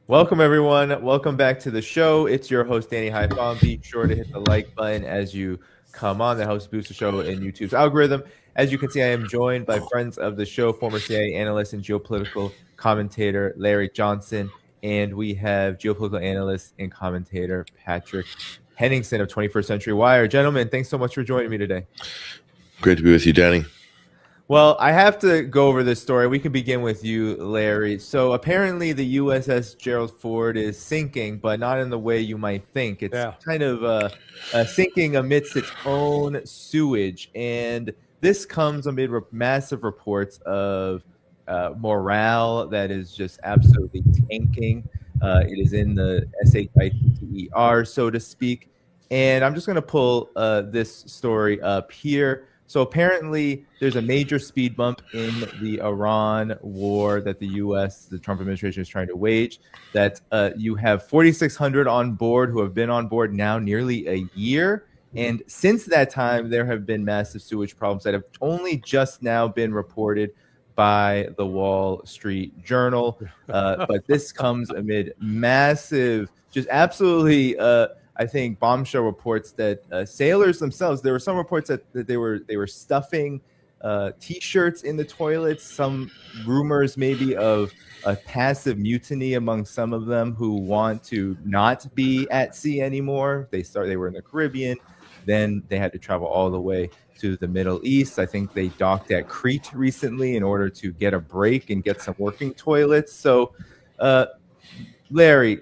Welcome, everyone. Welcome back to the show. It's your host, Danny Hyfon. Be sure to hit the like button as you come on. That helps boost the show in YouTube's algorithm. As you can see, I am joined by friends of the show, former CIA analyst and geopolitical commentator Larry Johnson, and we have geopolitical analyst and commentator Patrick Henningsen of 21st Century Wire. Gentlemen, thanks so much for joining me today. Great to be with you, Danny. Well, I have to go over this story. We can begin with you, Larry. So apparently the USS Gerald Ford is sinking, but not in the way you might think. It's kind of sinking amidst its own sewage. And this comes amid massive reports of morale that is just absolutely tanking. It is in the SHITER, so to speak. And I'm just going to pull this story up here. So apparently there's a major speed bump in the Iran war that the U.S., the Trump administration is trying to wage, that you have 4,600 on board who have been on board now nearly a year. And since that time, there have been massive sewage problems that have only just now been reported by the Wall Street Journal. But this comes amid massive, just absolutely I think bombshell reports that sailors themselves. There were some reports that they were stuffing T-shirts in the toilets. Some rumors maybe of a passive mutiny among some of them who want to not be at sea anymore. They were in the Caribbean, then they had to travel all the way to the Middle East. I think they docked at Crete recently in order to get a break and get some working toilets. So, Larry,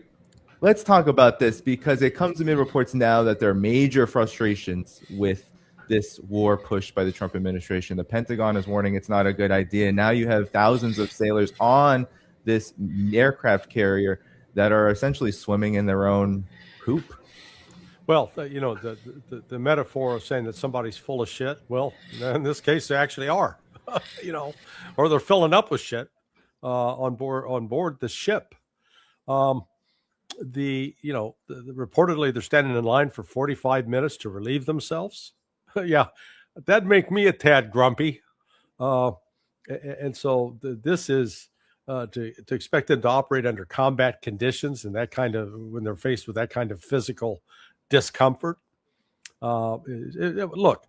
let's talk about this because it comes amid reports now that there are major frustrations with this war pushed by the Trump administration. The Pentagon is warning it's not a good idea. Now you have thousands of sailors on this aircraft carrier that are essentially swimming in their own poop. Well, the metaphor of saying that somebody's full of shit, well, in this case, they actually are, or they're filling up with shit on board the ship. Reportedly they're standing in line for 45 minutes to relieve themselves. Yeah, that'd make me a tad grumpy. And so this is to expect them to operate under combat conditions and that kind of when they're faced with that kind of physical discomfort. Look,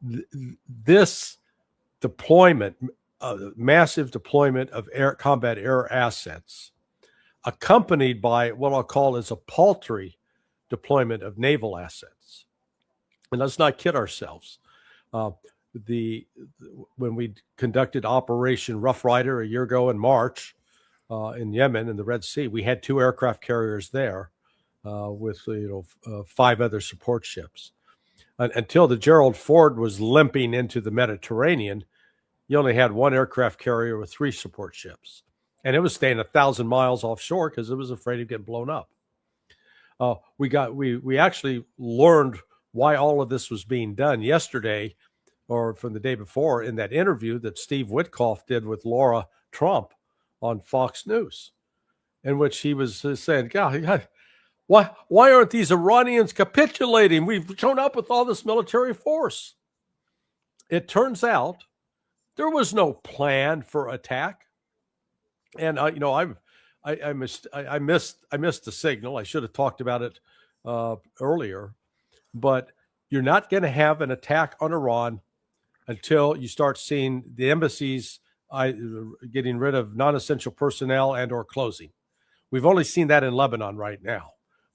this deployment, massive deployment of combat air assets, accompanied by what I'll call is a paltry deployment of naval assets. And let's not kid ourselves. When we conducted Operation Rough Rider a year ago in March in Yemen in the Red Sea, we had 2 aircraft carriers there with 5 other support ships. Until the Gerald Ford was limping into the Mediterranean, you only had 1 aircraft carrier with 3 support ships. And it was staying 1,000 miles offshore because it was afraid of getting blown up. We actually learned why all of this was being done yesterday, or from the day before, in that interview that Steve Witkoff did with Laura Trump on Fox News, in which he was saying, God, why aren't these Iranians capitulating? We've shown up with all this military force. It turns out there was no plan for attack. And I missed the signal. I should have talked about it earlier. But you're not going to have an attack on Iran until you start seeing the embassies getting rid of non-essential personnel and or closing. We've only seen that in Lebanon right now,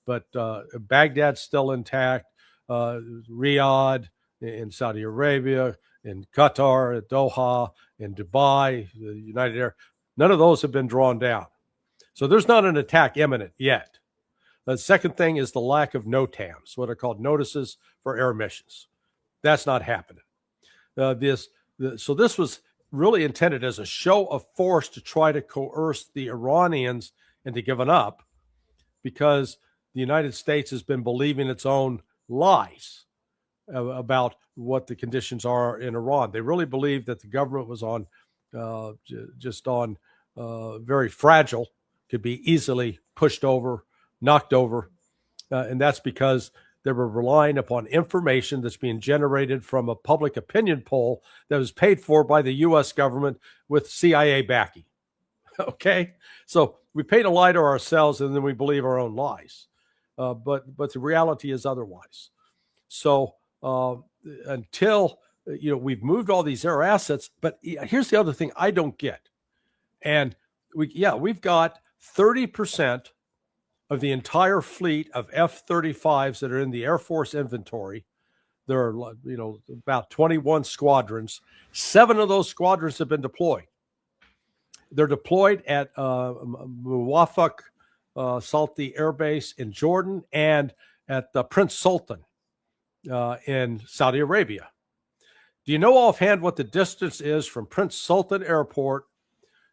but Baghdad's still intact. Riyadh in Saudi Arabia, in Qatar, Doha, in Dubai, the United Arab. None of those have been drawn down. So there's not an attack imminent yet. The second thing is the lack of NOTAMs, what are called notices for air missions. That's not happening. So this was really intended as a show of force to try to coerce the Iranians into giving up, because the United States has been believing its own lies about what the conditions are in Iran. They really believed that the government was on very fragile, could be easily pushed over, knocked over. And that's because they were relying upon information that's being generated from a public opinion poll that was paid for by the U.S. government with CIA backing. Okay? So we pay to lie to ourselves, and then we believe our own lies. But the reality is otherwise. So until we've moved all these air assets, but here's the other thing I don't get, and we've got 30% of the entire fleet of F-35s that are in the Air Force inventory. There are about 21 squadrons. 7 of those squadrons have been deployed. They're deployed at Muwafaq Salti Air Base in Jordan and at Prince Sultan in Saudi Arabia. Do you know offhand what the distance is from Prince Sultan Airport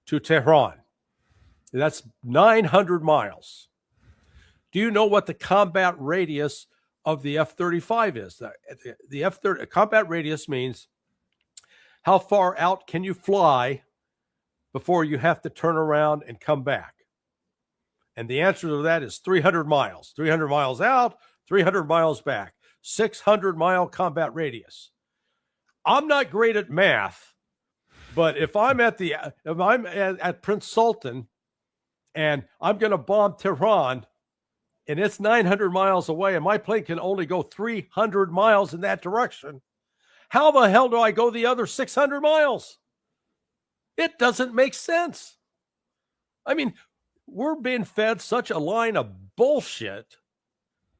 to Tehran? That's 900 miles. Do you know what the combat radius of the F-35 is? The F-30 combat radius means how far out can you fly before you have to turn around and come back? And the answer to that is 300 miles. 300 miles out, 300 miles back. 600-mile combat radius. I'm not great at math, but if I'm at Prince Sultan and I'm going to bomb Tehran and it's 900 miles away and my plane can only go 300 miles in that direction, how the hell do I go the other 600 miles? It doesn't make sense. I mean, we're being fed such a line of bullshit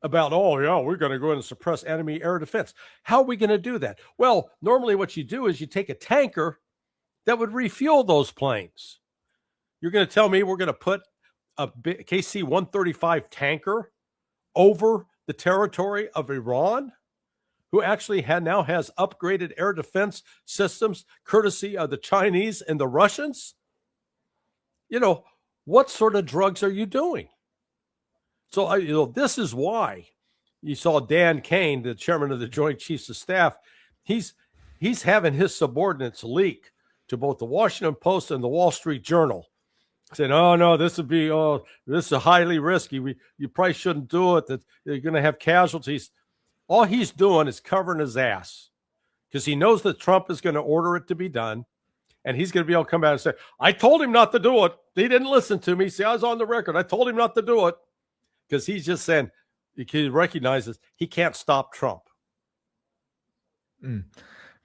about, we're going to go in and suppress enemy air defense. How are we going to do that? Well, normally what you do is you take a tanker that would refuel those planes. You're going to tell me we're going to put a KC-135 tanker over the territory of Iran, who actually now has upgraded air defense systems courtesy of the Chinese and the Russians? What sort of drugs are you doing? So, this is why you saw Dan Kane, the chairman of the Joint Chiefs of Staff, he's having his subordinates leak to both the Washington Post and the Wall Street Journal, saying, "Oh no, this is highly risky. You probably shouldn't do it. That you're going to have casualties." All he's doing is covering his ass because he knows that Trump is going to order it to be done, and he's going to be able to come out and say, "I told him not to do it. He didn't listen to me. See, I was on the record. I told him not to do it." Because he's just saying, he recognizes he can't stop Trump.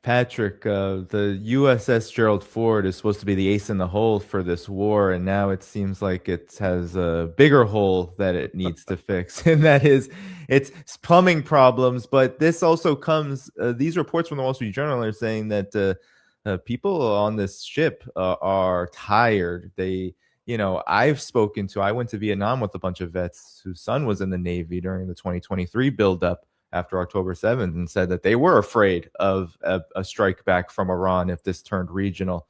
Patrick, the USS Gerald Ford is supposed to be the ace in the hole for this war, and now it seems like it has a bigger hole that it needs to fix, and that is its plumbing problems. But this also comes, these reports from the Wall Street Journal are saying that people on this ship are tired. I went to Vietnam with a bunch of vets whose son was in the Navy during the 2023 buildup after October 7th and said that they were afraid of a strike back from Iran if this turned regional.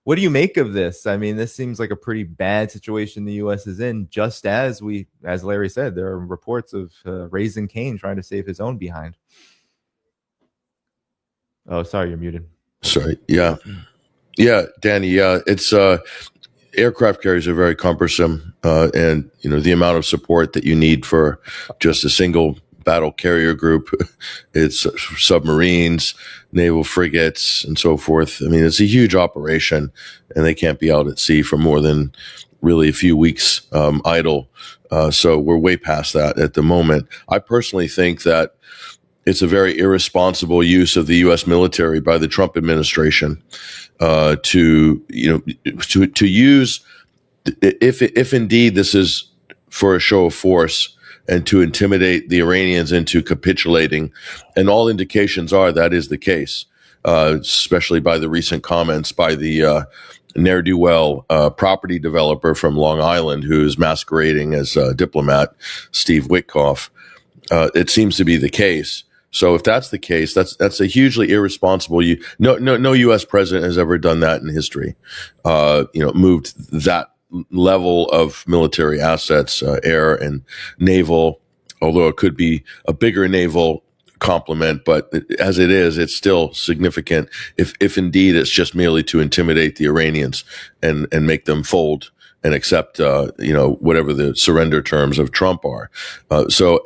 What do you make of this? I mean, this seems like a pretty bad situation the U.S. is in, just as Larry said, there are reports of Raising Cane trying to save his own behind. Oh, sorry, you're muted. Sorry. Yeah, Danny. Yeah, it's aircraft carriers are very cumbersome, and the amount of support that you need for just a single battle carrier group, it's submarines, naval frigates, and so forth. I mean, it's a huge operation, and they can't be out at sea for more than really a few weeks idle. So we're way past that at the moment. I personally think that it's a very irresponsible use of the U.S. military by the Trump administration to use, if indeed this is for a show of force and to intimidate the Iranians into capitulating, and all indications are that is the case, especially by the recent comments by the ne'er-do-well property developer from Long Island who is masquerading as a diplomat, Steve Witkoff. It seems to be the case. So if that's the case, that's a hugely irresponsible. No U.S. president has ever done that in history. Moved that level of military assets, air and naval, although it could be a bigger naval complement, but as it is, it's still significant. If indeed it's just merely to intimidate the Iranians and make them fold and accept, whatever the surrender terms of Trump are. So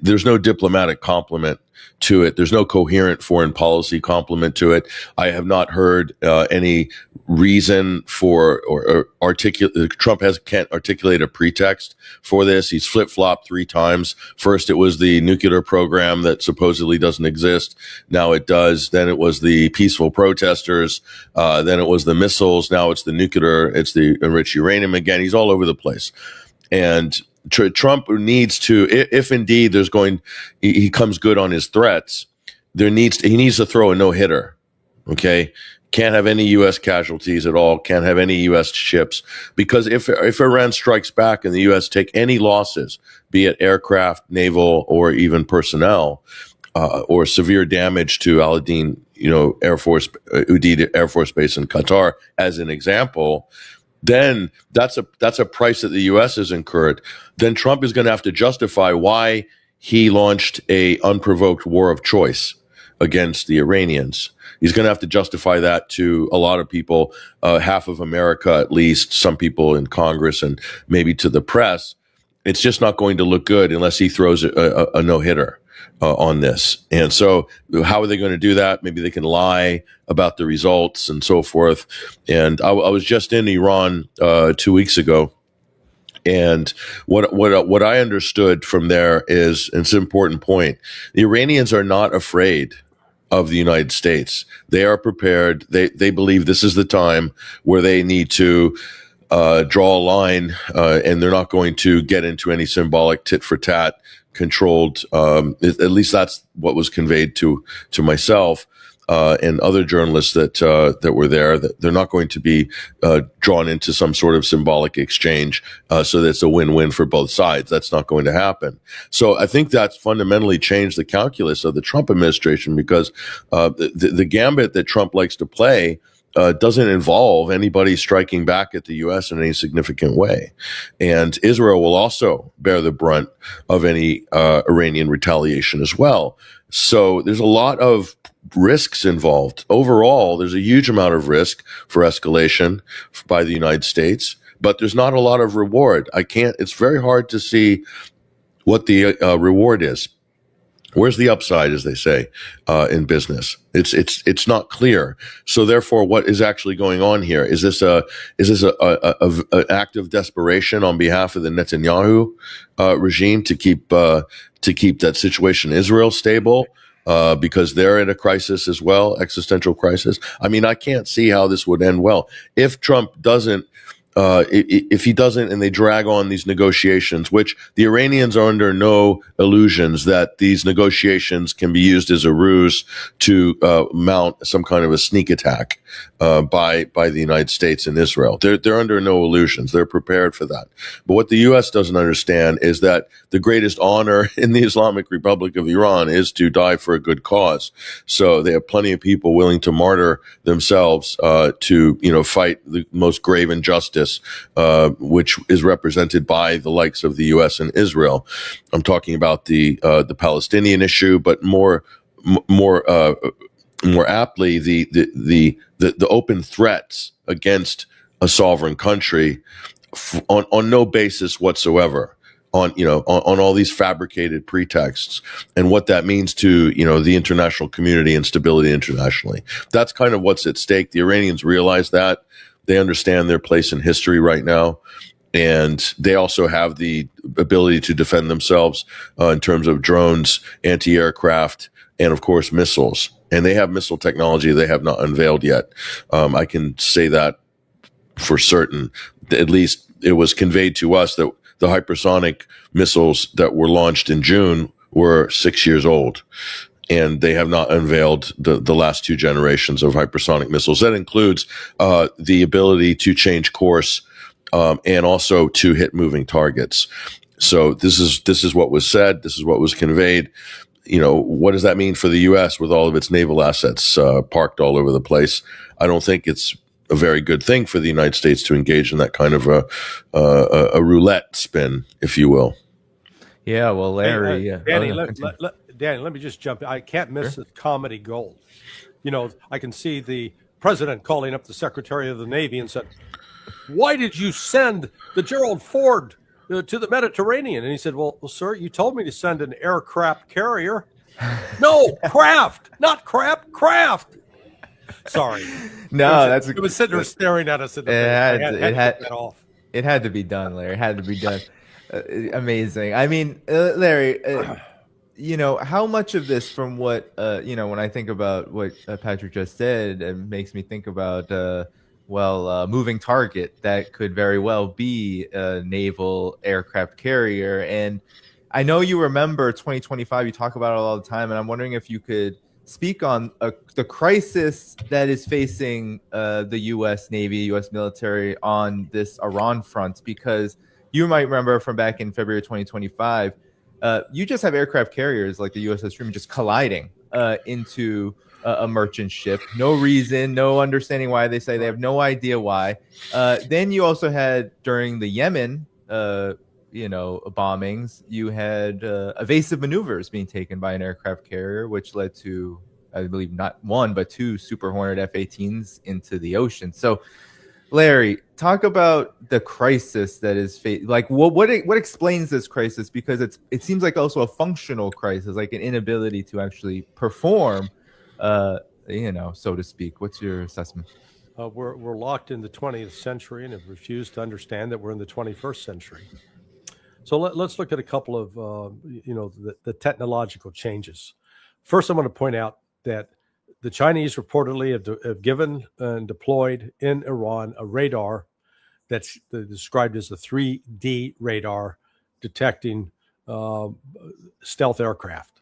there's no diplomatic complement to it. There's no coherent foreign policy complement to it. I have not heard any reason for or articulate. Trump can't articulate a pretext for this. He's flip-flopped 3 times. First, it was the nuclear program that supposedly doesn't exist. Now it does. Then it was the peaceful protesters. Then it was the missiles. Now it's the nuclear. It's the enriched uranium again. He's all over the place. And Trump needs to, if indeed he comes good on his threats, he needs to throw a no-hitter. Okay, can't have any U.S. casualties at all. Can't have any U.S. ships, because if Iran strikes back and the U.S. take any losses, be it aircraft, naval, or even personnel, or severe damage to Al-Adin, Air Force, Udeid Air Force Base in Qatar, as an example, then that's a price that the U.S. has incurred. Then Trump is going to have to justify why he launched a unprovoked war of choice against the Iranians. He's going to have to justify that to a lot of people, half of America at least, some people in Congress, and maybe to the press. It's just not going to look good unless he throws a no-hitter on this. And so how are they going to do that? Maybe they can lie about the results and so forth. And I was just in Iran 2 weeks ago. And what I understood from there is, and it's an important point, the Iranians are not afraid of the United States. They are prepared. They believe this is the time where they need to draw a line, and they're not going to get into any symbolic tit for tat controlled. At least that's what was conveyed to myself and other journalists that were there. That they're not going to be drawn into some sort of symbolic exchange, so that it's a win-win for both sides. That's not going to happen. So I think that's fundamentally changed the calculus of the Trump administration, because the gambit that Trump likes to play doesn't involve anybody striking back at the U.S. in any significant way. And Israel will also bear the brunt of any Iranian retaliation as well. So there's a lot of risks involved. Overall, there's a huge amount of risk for escalation by the United States, but there's not a lot of reward. It's very hard to see what the reward is. Where's the upside, as they say in business? It's not clear. So therefore, what is actually going on here? Is this an act of desperation on behalf of the Netanyahu regime to keep that situation in Israel stable? Because they're in a crisis as well, existential crisis. I mean, I can't see how this would end well if Trump doesn't. If he doesn't, and they drag on these negotiations, which the Iranians are under no illusions that these negotiations can be used as a ruse to mount some kind of a sneak attack by the United States and Israel. They're under no illusions. They're prepared for that. But what the U.S. doesn't understand is that the greatest honor in the Islamic Republic of Iran is to die for a good cause. So they have plenty of people willing to martyr themselves to fight the most grave injustice, which is represented by the likes of the U.S. and Israel. I'm talking about the Palestinian issue, but more aptly the open threats against a sovereign country on no basis whatsoever, on all these fabricated pretexts, and what that means to the international community and stability internationally. That's kind of what's at stake. The Iranians realize that. They understand their place in history right now, and they also have the ability to defend themselves in terms of drones, anti-aircraft, and of course missiles. And they have missile technology they have not unveiled yet. I can say that for certain. At least it was conveyed to us that the hypersonic missiles that were launched in June were 6 years old. And they have not unveiled the last 2 generations of hypersonic missiles. That includes the ability to change course and also to hit moving targets. So this is what was said. This is what was conveyed. What does that mean for the U.S. with all of its naval assets parked all over the place? I don't think it's a very good thing for the United States to engage in that kind of a roulette spin, if you will. Yeah, well, Larry, Danny, let me just jump in. I can't miss the comedy gold. I can see the president calling up the Secretary of the Navy and said, "Why did you send the Gerald Ford to the Mediterranean. And he said, well, sir, you told me to send an aircraft carrier. No, craft, not crap, craft. Sorry. No, it was sitting there staring at us in the face. I had to get that off. It had to be done, Larry. It had to be done. Amazing. I mean, Larry, how much of this from what, when I think about what Patrick just said, it makes me think about, moving target that could very well be a naval aircraft carrier. And I know you remember 2025, you talk about it all the time, and I'm wondering if you could speak on the crisis that is facing the U.S. Navy, U.S. military on this Iran front, because you might remember from back in February 2025, you just have aircraft carriers like the USS Truman just colliding into a merchant ship. No reason, no understanding why. They say they have no idea why. Then you also had during the Yemen bombings, you had evasive maneuvers being taken by an aircraft carrier, which led to, I believe, not one, but two Super Hornet F-18s into the ocean. So, Larry, talk about the crisis that is like what explains this crisis, because it seems like also a functional crisis, like an inability to actually perform, so to speak. What's your assessment? We're locked in the 20th century and have refused to understand that we're in the 21st century. So let's look at a couple of, the technological changes. First, I'm going to point out that the Chinese reportedly have given and deployed in Iran a radar that's described as a 3D radar detecting stealth aircraft.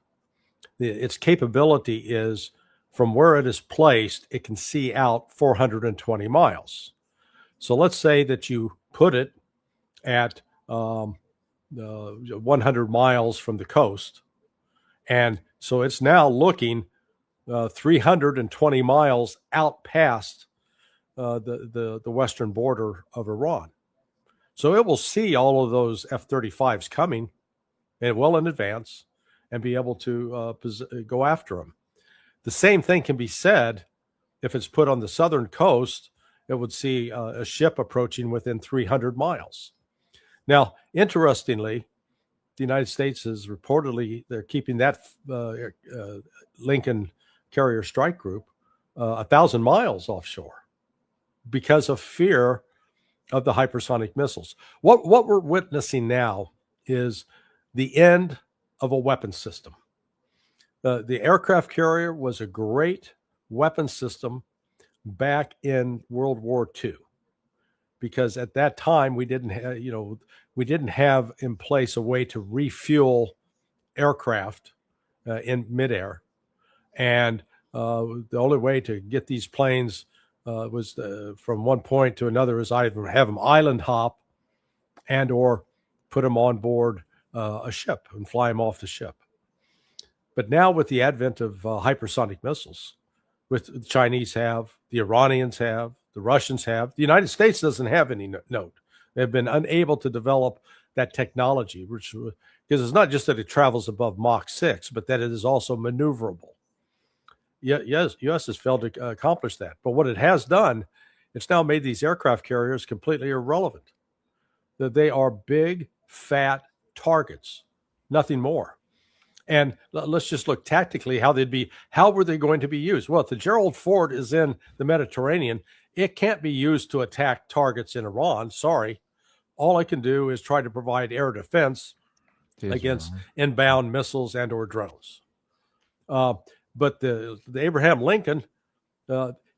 Its capability is, from where it is placed, it can see out 420 miles. So let's say that you put it at 100 miles from the coast. And so it's now looking 320 miles out past the western border of Iran. So it will see all of those F-35s coming and well in advance and be able to go after them. The same thing can be said if it's put on the southern coast. It would see a ship approaching within 300 miles. Now, interestingly, the United States is reportedly, they're keeping that Lincoln Carrier Strike Group 1,000 miles offshore because of fear of the hypersonic missiles. What we're witnessing now is the end of a weapon system. The aircraft carrier was a great weapon system back in World War II, because at that time we didn't have in place a way to refuel aircraft in midair, and the only way to get these planes was from one point to another is either have them island hop and or put them on board a ship and fly them off the ship. But now with the advent of hypersonic missiles, with the Chinese have, the Iranians have, the Russians have, the United States doesn't have any note. They've been unable to develop that technology, because it's not just that it travels above Mach 6, but that it is also maneuverable. Yes, U.S. has failed to accomplish that. But what it has done, it's now made these aircraft carriers completely irrelevant. That they are big, fat targets, nothing more. And let's just look tactically how were they going to be used? Well, if the Gerald Ford is in the Mediterranean, it can't be used to attack targets in Iran. Sorry. All I can do is try to provide air defense against inbound missiles and or drones. But the Abraham Lincoln,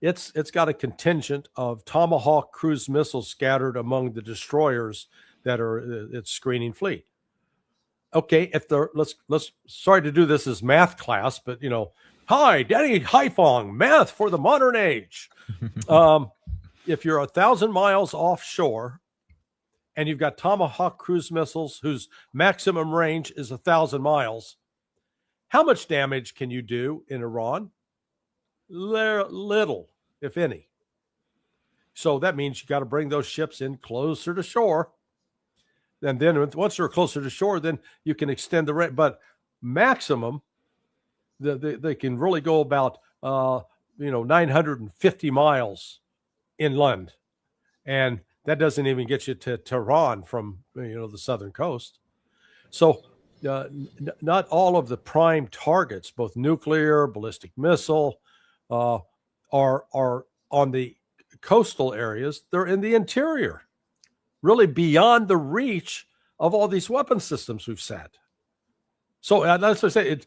it's got a contingent of Tomahawk cruise missiles scattered among the destroyers that are its screening fleet. Okay, if let's sorry to do this as math class, but hi, Danny Haifong, math for the modern age. If you're 1,000 miles offshore and you've got Tomahawk cruise missiles whose maximum range is 1,000 miles, how much damage can you do in Iran? Little, if any. So that means you got to bring those ships in closer to shore. And then once they're closer to shore, then you can extend the range. But maximum, they can really go about 950 miles inland, and That doesn't even get you to Tehran from the southern coast. So not all of the prime targets, both nuclear, ballistic missile, are on the coastal areas. They're in the interior, really beyond the reach of all these weapon systems we've said. So that's what I say.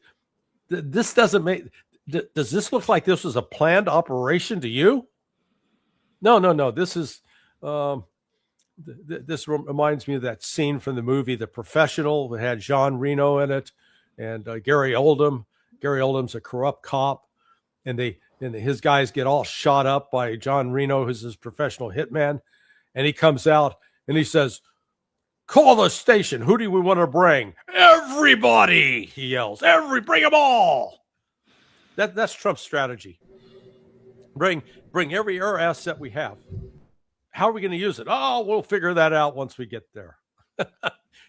This doesn't make. Does this look like this was a planned operation to you? No. This is. This reminds me of that scene from the movie The Professional that had Jean Reno in it, and Gary Oldman. Gary Oldman's a corrupt cop, and his guys get all shot up by John Reno, who's his professional hitman, and he comes out and he says, "Call the station. Who do we want to bring? Everybody!" He yells. Bring them all. That's Trump's strategy. Bring every air asset we have. How are we going to use it? Oh, we'll figure that out once we get there.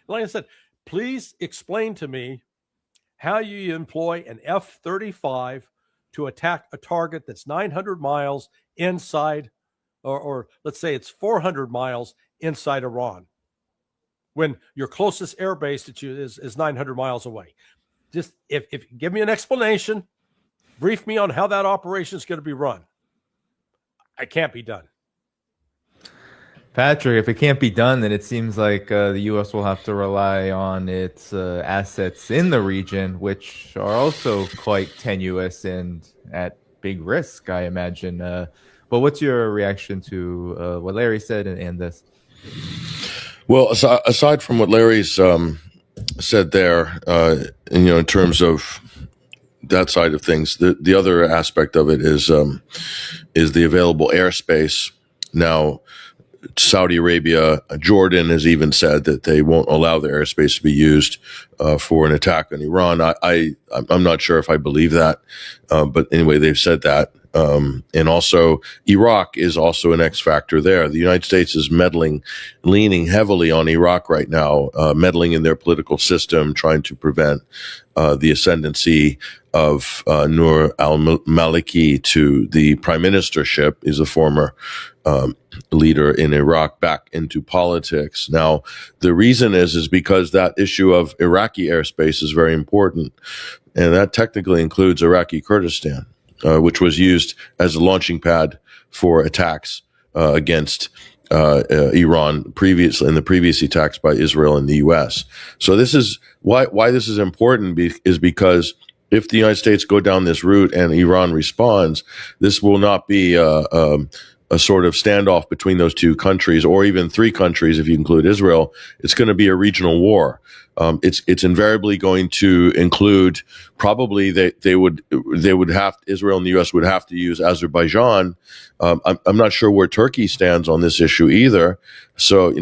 Like I said, please explain to me how you employ an F-35 to attack a target that's 900 miles inside, or let's say it's 400 miles inside Iran, when your closest air base is 900 miles away. Just if give me an explanation, brief me on how that operation is going to be run. It can't be done. Patrick, if it can't be done, then it seems like the U.S. will have to rely on its assets in the region, which are also quite tenuous and at big risk, I imagine. But what's your reaction to what Larry said and this? Well, aside from what Larry's said there, in terms of that side of things, the other aspect of it is the available airspace. Now, Saudi Arabia, Jordan has even said that they won't allow their airspace to be used for an attack on Iran. I'm not sure if I believe that, but anyway, they've said that. And also, Iraq is also an X factor there. The United States is leaning heavily on Iraq right now, meddling in their political system, trying to prevent the ascendancy of Nur al-Maliki to the prime ministership. He's a former leader in Iraq back into politics. Now, the reason is because that issue of Iraqi airspace is very important, and that technically includes Iraqi Kurdistan, which was used as a launching pad for attacks against Iran previously, in the previous attacks by Israel and the U.S. So this is why this is important, is because if the United States go down this route and Iran responds, this will not be a sort of standoff between those two countries, or even three countries if you include Israel. It's going to be a regional war. It's invariably going to include, probably they would have, Israel and the U.S. would have to use Azerbaijan. I'm not sure where Turkey stands on this issue either. So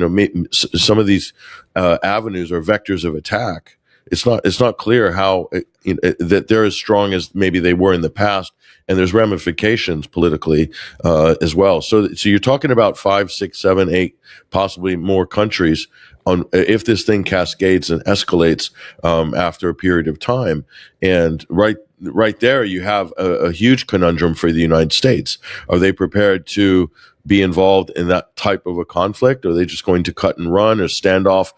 some of these avenues are vectors of attack. It's not clear how that they're as strong as maybe they were in the past, and there's ramifications politically as well. So you're talking about 5, 6, 7, 8, possibly more countries on if this thing cascades and escalates after a period of time. And right there, you have a huge conundrum for the United States. Are they prepared to be involved in that type of a conflict? Or are they just going to cut and run or stand off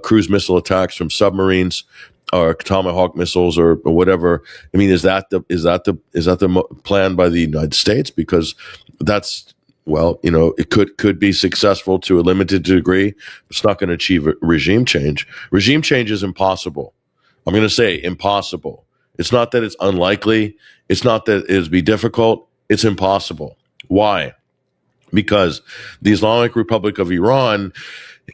cruise missile attacks from submarines or Tomahawk missiles or whatever? I mean, is that the plan by the United States? Because that's, well, it could be successful to a limited degree. It's not going to achieve a regime change. Regime change is impossible. I'm going to say impossible. It's not that it's unlikely. It's not that it'd be difficult. It's impossible. Why? Because the Islamic Republic of Iran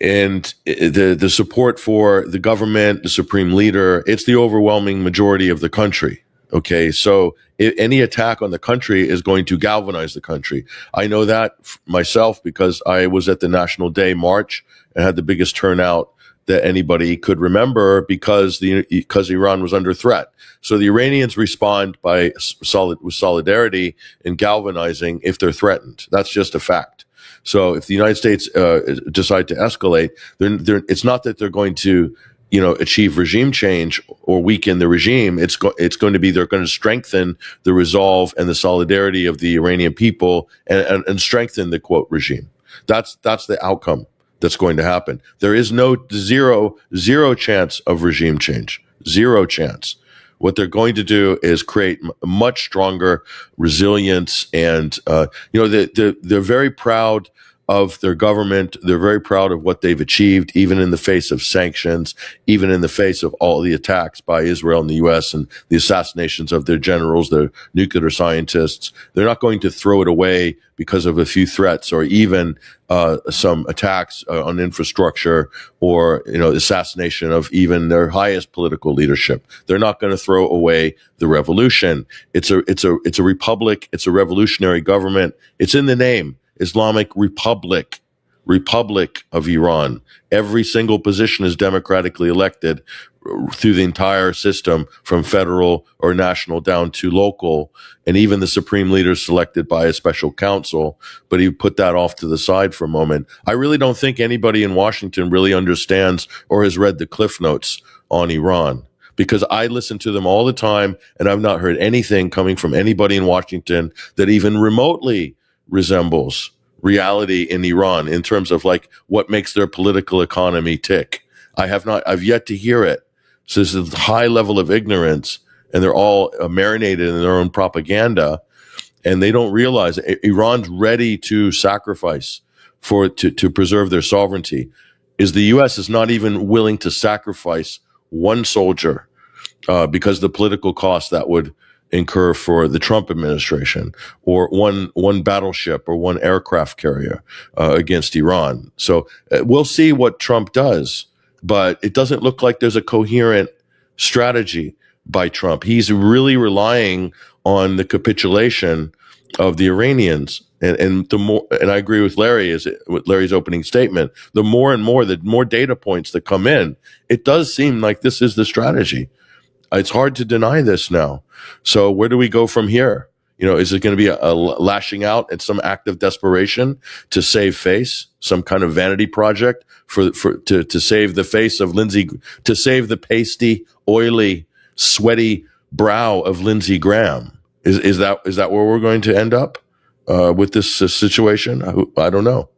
and the support for the government, the supreme leader, it's the overwhelming majority of the country. Okay, so any attack on the country is going to galvanize the country. I know that myself because I was at the National Day March and had the biggest turnout that anybody could remember because Iran was under threat. So the Iranians respond with solidarity and galvanizing if they're threatened. That's just a fact. So if the United States decide to escalate, it's not that they're going to achieve regime change or weaken the regime. It's going to be, they're going to strengthen the resolve and the solidarity of the Iranian people and strengthen the quote regime. That's the outcome that's going to happen. There is no zero chance of regime change. Zero chance. What they're going to do is create much stronger resilience, and they're very proud of their government. They're very proud of what they've achieved, even in the face of sanctions, even in the face of all the attacks by Israel and the U.S. and the assassinations of their generals, their nuclear scientists. They're not going to throw it away because of a few threats or even some attacks on infrastructure or assassination of even their highest political leadership. They're not going to throw away the revolution. It's a republic. It's a revolutionary government. It's in the name. Islamic Republic of Iran. Every single position is democratically elected through the entire system, from federal or national down to local, and even the supreme leader is selected by a special council. But he put that off to the side for a moment. I really don't think anybody in Washington really understands or has read the Cliff Notes on Iran, because I listen to them all the time, and I've not heard anything coming from anybody in Washington that even remotely resembles reality in Iran in terms of like what makes their political economy tick. I've yet to hear it. So this is a high level of ignorance, and they're all marinated in their own propaganda, and they don't realize Iran's ready to sacrifice to preserve their sovereignty. The U.S. is not even willing to sacrifice one soldier because of the political cost that would incur for the Trump administration, or one battleship or one aircraft carrier against Iran. So we'll see what Trump does, but it doesn't look like there's a coherent strategy by Trump. He's really relying on the capitulation of the Iranians. And I agree with Larry's opening statement. The more data points that come in, it does seem like this is the strategy. It's hard to deny this now. So where do we go from here? Is it going to be a lashing out and some act of desperation to save face, some kind of vanity project to save the face of Lindsey, to save the pasty, oily, sweaty brow of Lindsey Graham? Is that where we're going to end up with this situation? I don't know.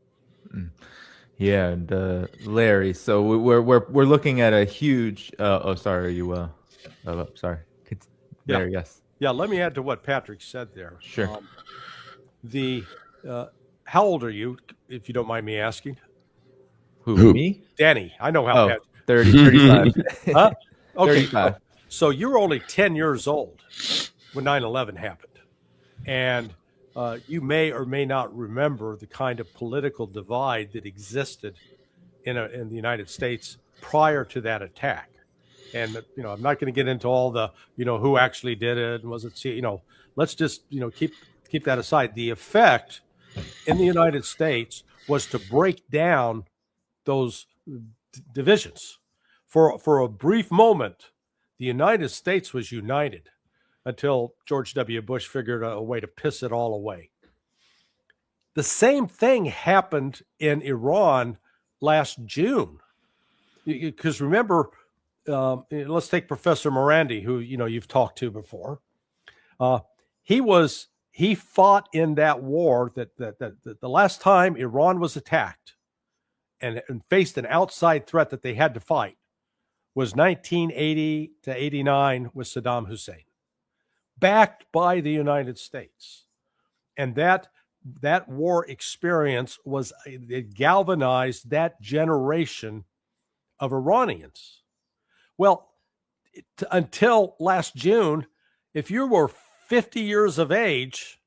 Yeah, and Larry. So we're looking at a huge. Sorry, you. Sorry. There, yes. Yeah, let me add to what Patrick said there. Sure. How old are you, if you don't mind me asking? Who? Me? Danny. I know how. 35. Huh? Okay. 35. So you were only 10 years old when 9/11 happened. And you may or may not remember the kind of political divide that existed in the United States prior to that attack. And, I'm not going to get into all the, who actually did it and was it, let's just, keep that aside. The effect in the United States was to break down those divisions. For a brief moment, the United States was united until George W. Bush figured a way to piss it all away. The same thing happened in Iran last June. Because remember, let's take Professor Morandi, who you've talked to before. He fought in that war that the last time Iran was attacked and faced an outside threat that they had to fight was 1980 to 89 with Saddam Hussein, backed by the United States. And that war experience it galvanized that generation of Iranians. Well, until last June, if you were 50 years of age,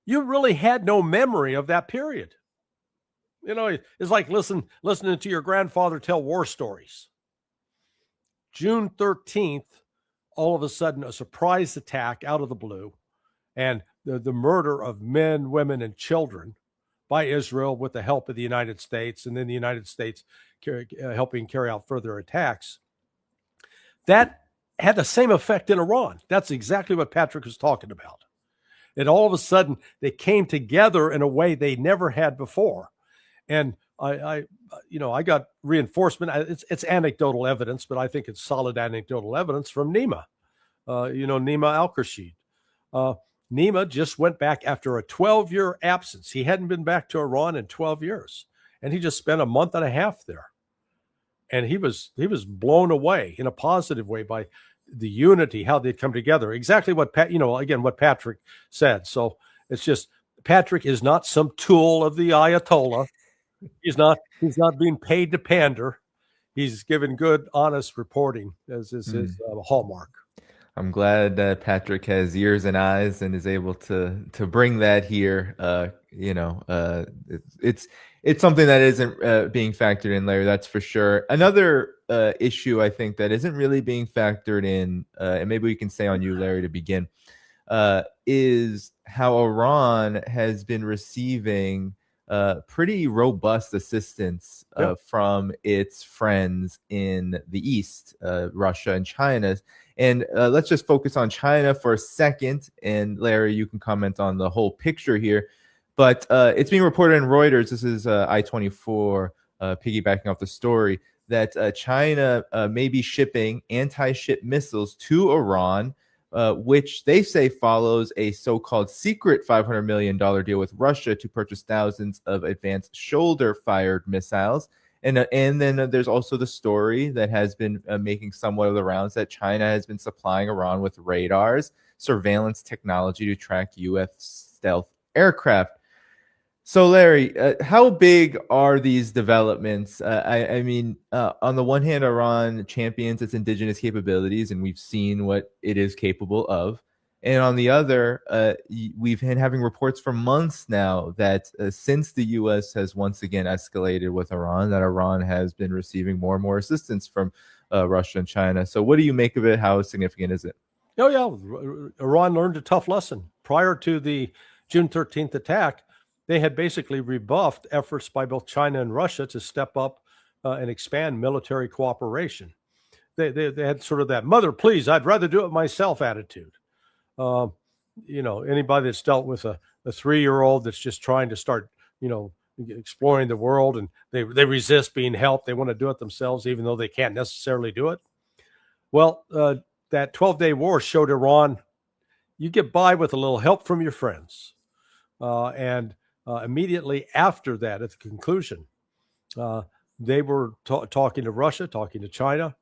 you really had no memory of that period. It's like listening to your grandfather tell war stories. June 13th, all of a sudden, a surprise attack out of the blue, and the murder of men, women, and children by Israel with the help of the United States, and then the United States helping carry out further attacks. That had the same effect in Iran. That's exactly what Patrick was talking about. And all of a sudden, they came together in a way they never had before. And I got reinforcement. It's anecdotal evidence, but I think it's solid anecdotal evidence from Nima. Nima Al-Rashid. Nima just went back after a 12-year absence. He hadn't been back to Iran in 12 years, and he just spent a month and a half there. And he was blown away in a positive way by the unity, how they'd come together. Exactly what what Patrick said. So it's just, Patrick is not some tool of the Ayatollah. He's not being paid to pander. He's given good, honest reporting as is his hallmark. I'm glad that Patrick has ears and eyes and is able to bring that here. It's something that isn't being factored in, Larry. That's for sure. Another issue I think that isn't really being factored in, and maybe we can stay on you, Larry, to begin, is how Iran has been receiving pretty robust assistance from its friends in the East, Russia and China. And let's just focus on China for a second. And Larry, you can comment on the whole picture here. But it's being reported in Reuters, this is I-24, piggybacking off the story, that China may be shipping anti-ship missiles to Iran, which they say follows a so-called secret $500 million deal with Russia to purchase thousands of advanced shoulder-fired missiles. And then there's also the story that has been making somewhat of the rounds that China has been supplying Iran with radars, surveillance technology to track U.S. stealth aircraft. So, Larry, how big are these developments? I mean, on the one hand, Iran champions its indigenous capabilities, and we've seen what it is capable of. And on the other, we've been having reports for months now that since the U.S. has once again escalated with Iran, that Iran has been receiving more and more assistance from Russia and China. So what do you make of it? How significant is it? Oh, yeah. Iran learned a tough lesson. Prior to the June 13th attack, they had basically rebuffed efforts by both China and Russia to step up and expand military cooperation. They had sort of that, mother, please, I'd rather do it myself attitude. Anybody that's dealt with a 3-year-old that's just trying to start, exploring the world, and they resist being helped. They want to do it themselves, even though they can't necessarily do it. Well, that 12-day war showed Iran, you get by with a little help from your friends. And immediately after that, at the conclusion, they were talking to Russia, talking to China,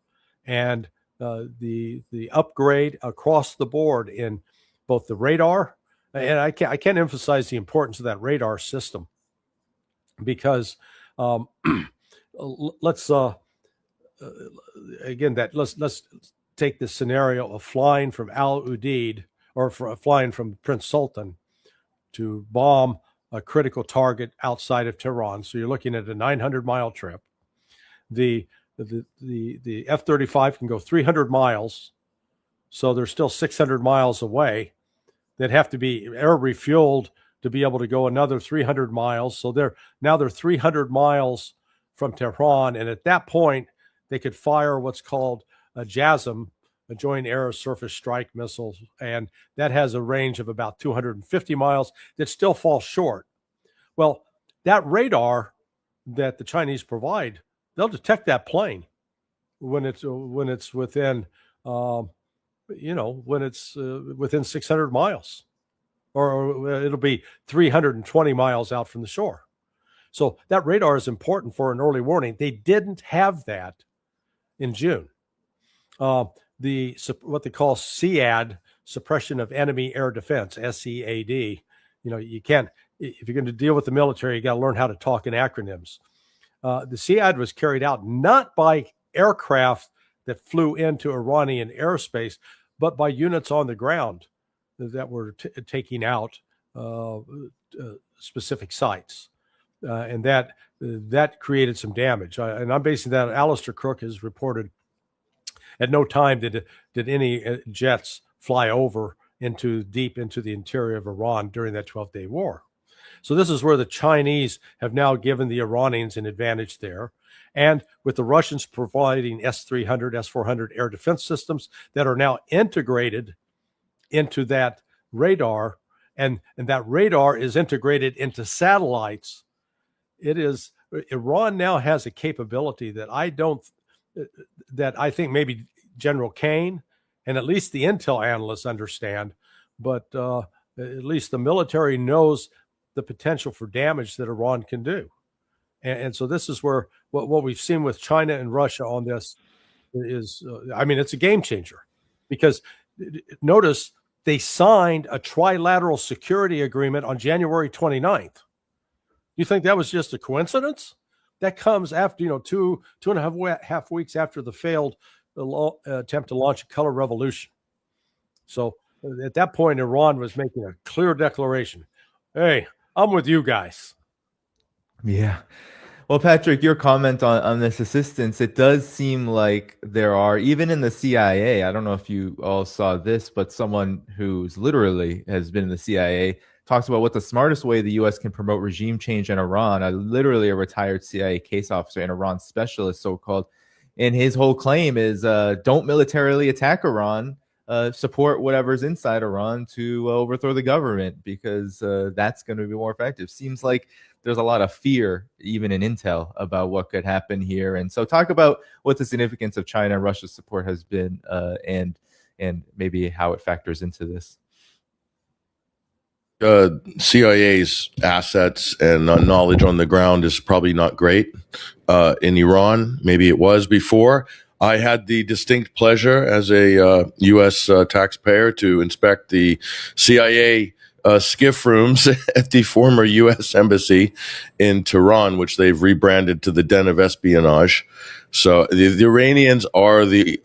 and the upgrade across the board in both the radar, and I can't emphasize the importance of that radar system, because let's take this scenario of flying from Al Udeid or flying from Prince Sultan to bomb a critical target outside of Tehran. So you're looking at a 900-mile trip. The F-35 can go 300 miles, so they're still 600 miles away. They'd have to be air refueled to be able to go another 300 miles. So they're 300 miles from Tehran, and at that point, they could fire what's called a JASSM, a Joint Air Surface Strike Missile, and that has a range of about 250 miles that still falls short. Well, that radar that the Chinese provide, they'll detect that plane when it's within, within 600 miles, or it'll be 320 miles out from the shore. So that radar is important for an early warning. They didn't have that in June. What they call SEAD, Suppression of Enemy Air Defense, SEAD. You can't, if you're going to deal with the military, you got to learn how to talk in acronyms. The SEAD was carried out not by aircraft that flew into Iranian airspace, but by units on the ground that were taking out specific sites. And that created some damage. And I'm basing that on Alistair Crook has reported at no time did any jets fly over deep into the interior of Iran during that 12-day war. So this is where the Chinese have now given the Iranians an advantage there. And with the Russians providing S-300, S-400 air defense systems that are now integrated into that radar, and that radar is integrated into satellites, Iran now has a capability that I think maybe General Kane and at least the intel analysts understand, but At least the military knows the potential for damage that Iran can do. And so this is where what we've seen with China and Russia on this is, it's a game changer, because notice they signed a trilateral security agreement on January 29th. You think that was just a coincidence? That comes after, two and a half weeks after the failed attempt to launch a color revolution. So at that point, Iran was making a clear declaration. Hey, I'm with you guys. Yeah. Well, Patrick, your comment on this assistance, it does seem like there are, even in the CIA, I don't know if you all saw this, but someone who's literally has been in the CIA talks about what the smartest way the U.S. can promote regime change in Iran. Literally a retired CIA case officer and Iran specialist, so-called. And his whole claim is don't militarily attack Iran, support whatever's inside Iran to overthrow the government, because that's going to be more effective. Seems like there's a lot of fear, even in intel, about what could happen here. And so talk about what the significance of China and Russia's support has been, and maybe how it factors into this. CIA's assets and knowledge on the ground is probably not great in Iran. Maybe it was before. I had the distinct pleasure as a U.S. taxpayer to inspect the CIA skiff rooms at the former U.S. Embassy in Tehran, which they've rebranded to the Den of Espionage. So the Iranians are the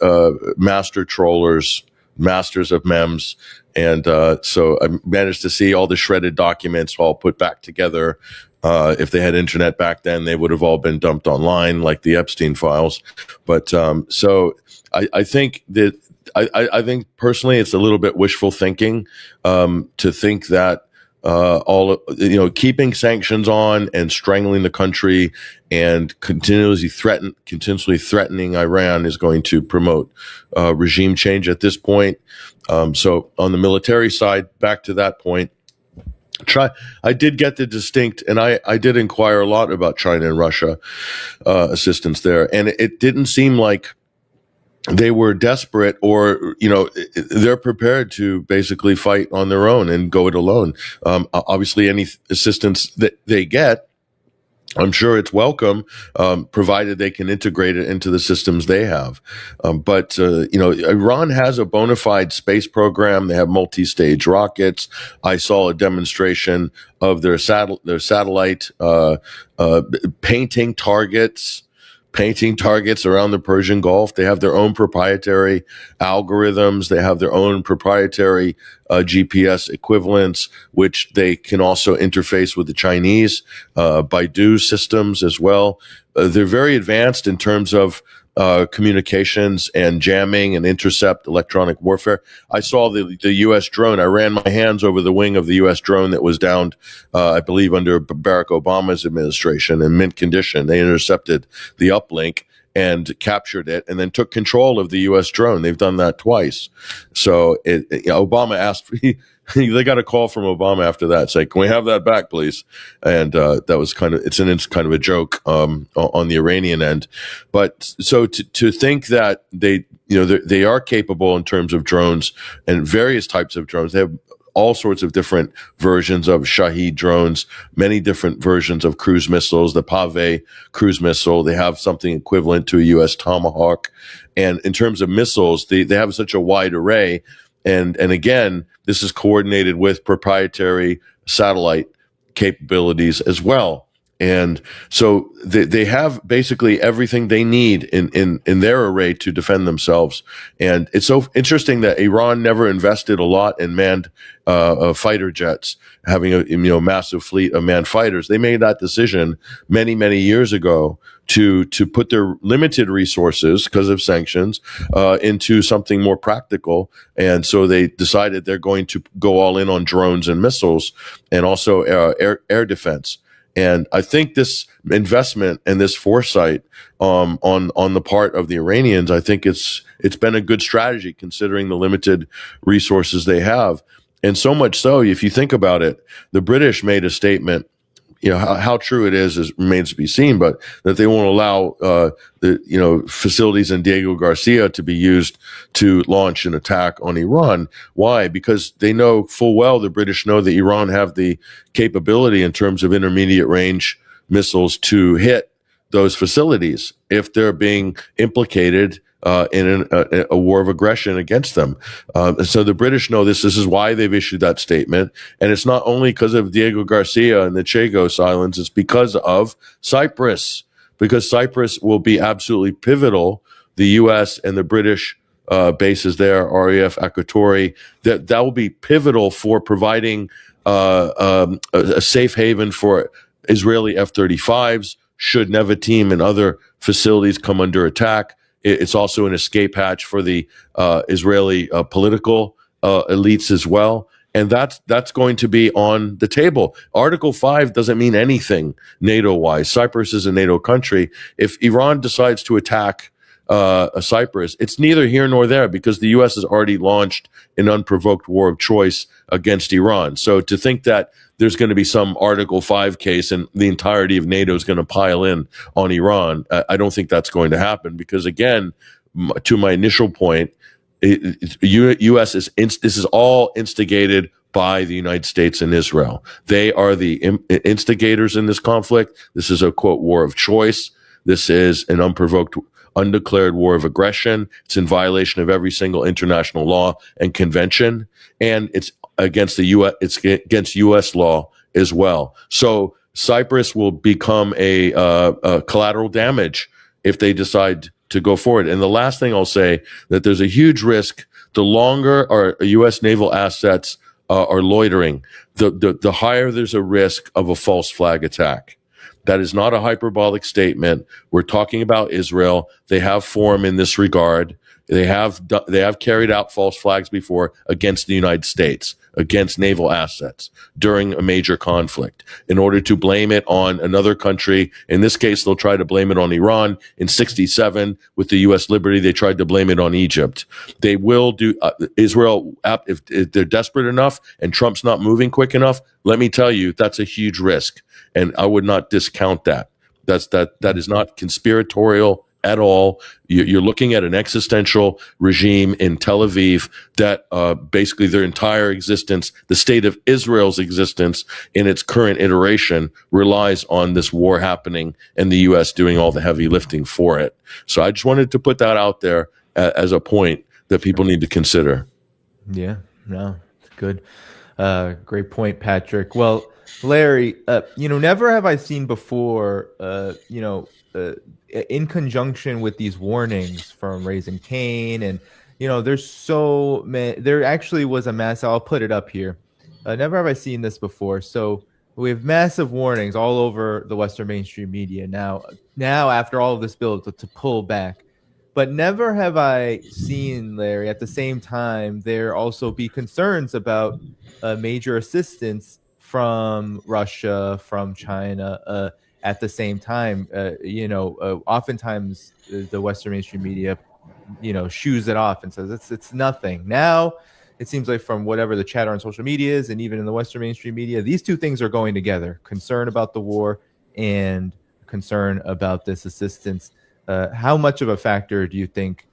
master trollers, masters of memes. And so I managed to see all the shredded documents all put back together. If they had internet back then, they would have all been dumped online, like the Epstein files. But so I think that I think personally it's a little bit wishful thinking to think that keeping sanctions on and strangling the country and continuously threatening Iran is going to promote regime change at this point. So on the military side, back to that point, I did get the distinct, and I did inquire a lot about China and Russia assistance there, and it didn't seem like they were desperate, or they're prepared to basically fight on their own and go it alone. Obviously, any assistance that they get, I'm sure it's welcome, provided they can integrate it into the systems they have. But Iran has a bona fide space program. They have multi-stage rockets. I saw a demonstration of their satellite painting targets around the Persian Gulf. They have their own proprietary algorithms. They have their own proprietary GPS equivalents, which they can also interface with the Chinese Baidu systems as well. They're very advanced in terms of communications and jamming and intercept electronic warfare. I saw the U.S. drone. I ran my hands over the wing of the U.S. drone that was downed, I believe, under Barack Obama's administration in mint condition. They intercepted the uplink and captured it, and then took control of the U.S. drone. They've done that twice. So Obama asked, they got a call from Obama after that, saying, "Can we have that back, please?" And that was kind of kind of a joke on the Iranian end. But so to think that they are capable in terms of drones and various types of drones. They have all sorts of different versions of Shahed drones, many different versions of cruise missiles, the Pave cruise missile. They have something equivalent to a U.S. Tomahawk. And in terms of missiles, they have such a wide array. And again, this is coordinated with proprietary satellite capabilities as well. And so they have basically everything they need in their array to defend themselves. And it's so interesting that Iran never invested a lot in manned fighter jets, having a massive fleet of manned fighters. They made that decision many, many years ago to put their limited resources, because of sanctions, into something more practical. And so they decided they're going to go all in on drones and missiles, and also air defense. And I think this investment and this foresight on the part of the Iranians, I think it's been a good strategy considering the limited resources they have. And so much so, if you think about it, the British made a statement how true it is remains to be seen, but that they won't allow the facilities in Diego Garcia to be used to launch an attack on Iran. Why? Because they know full well, the British know that Iran have the capability in terms of intermediate range missiles to hit those facilities if they're being implicated in a war of aggression against them. So the British know this. This is why they've issued that statement. And it's not only because of Diego Garcia and the Chagos Islands, it's because of Cyprus, because Cyprus will be absolutely pivotal. The U.S. and the British bases there, RAF Akrotiri, that will be pivotal for providing a safe haven for Israeli F-35s should Nevatim and other facilities come under attack. It's also an escape hatch for the Israeli political elites as well. And that's going to be on the table. Article 5 doesn't mean anything NATO-wise. Cyprus is a NATO country. If Iran decides to attack Cyprus, it's neither here nor there because the U.S. has already launched an unprovoked war of choice against Iran. So to think that there's going to be some Article 5 case and the entirety of NATO is going to pile in on Iran, I don't think that's going to happen because, again, to my initial point, U.S. this is all instigated by the United States and Israel. They are the instigators in this conflict. This is a, quote, war of choice. This is an unprovoked, undeclared war of aggression. It's in violation of every single international law and convention, and it's against the U.S. It's against U.S. law as well. So Cyprus will become a collateral damage if they decide to go forward. And the last thing I'll say, that there's a huge risk the longer our U.S. naval assets are loitering, the higher there's a risk of a false flag attack. That is not a hyperbolic statement. We're talking about Israel. They have form in this regard. They have carried out false flags before against the United States, against naval assets during a major conflict in order to blame it on another country. In this case, they'll try to blame it on Iran. In 1967, with the U.S. Liberty, they tried to blame it on Egypt. They will do Israel if they're desperate enough and Trump's not moving quick enough. Let me tell you, that's a huge risk, and I would not discount that. That is not conspiratorial at all. You're looking at an existential regime in Tel Aviv that basically their entire existence, the state of Israel's existence in its current iteration, relies on this war happening and the U.S. doing all the heavy lifting for it. So I just wanted to put that out there as a point that people need to consider. Yeah, no, it's good. Great point, Patrick. Well, Larry, never have I seen before, in conjunction with these warnings from Raising Cane, and there's so many. There actually was a mass. I'll put it up here. Never have I seen this before. So we have massive warnings all over the Western mainstream media now after all of this build to pull back. But never have I seen, Larry, at the same time there also be concerns about major assistance from Russia, from China. At the same time, oftentimes the Western mainstream media, shoos it off and says it's nothing. Now it seems like from whatever the chatter on social media is, and even in the Western mainstream media, these two things are going together: concern about the war and concern about this assistance. How much of a factor do you think?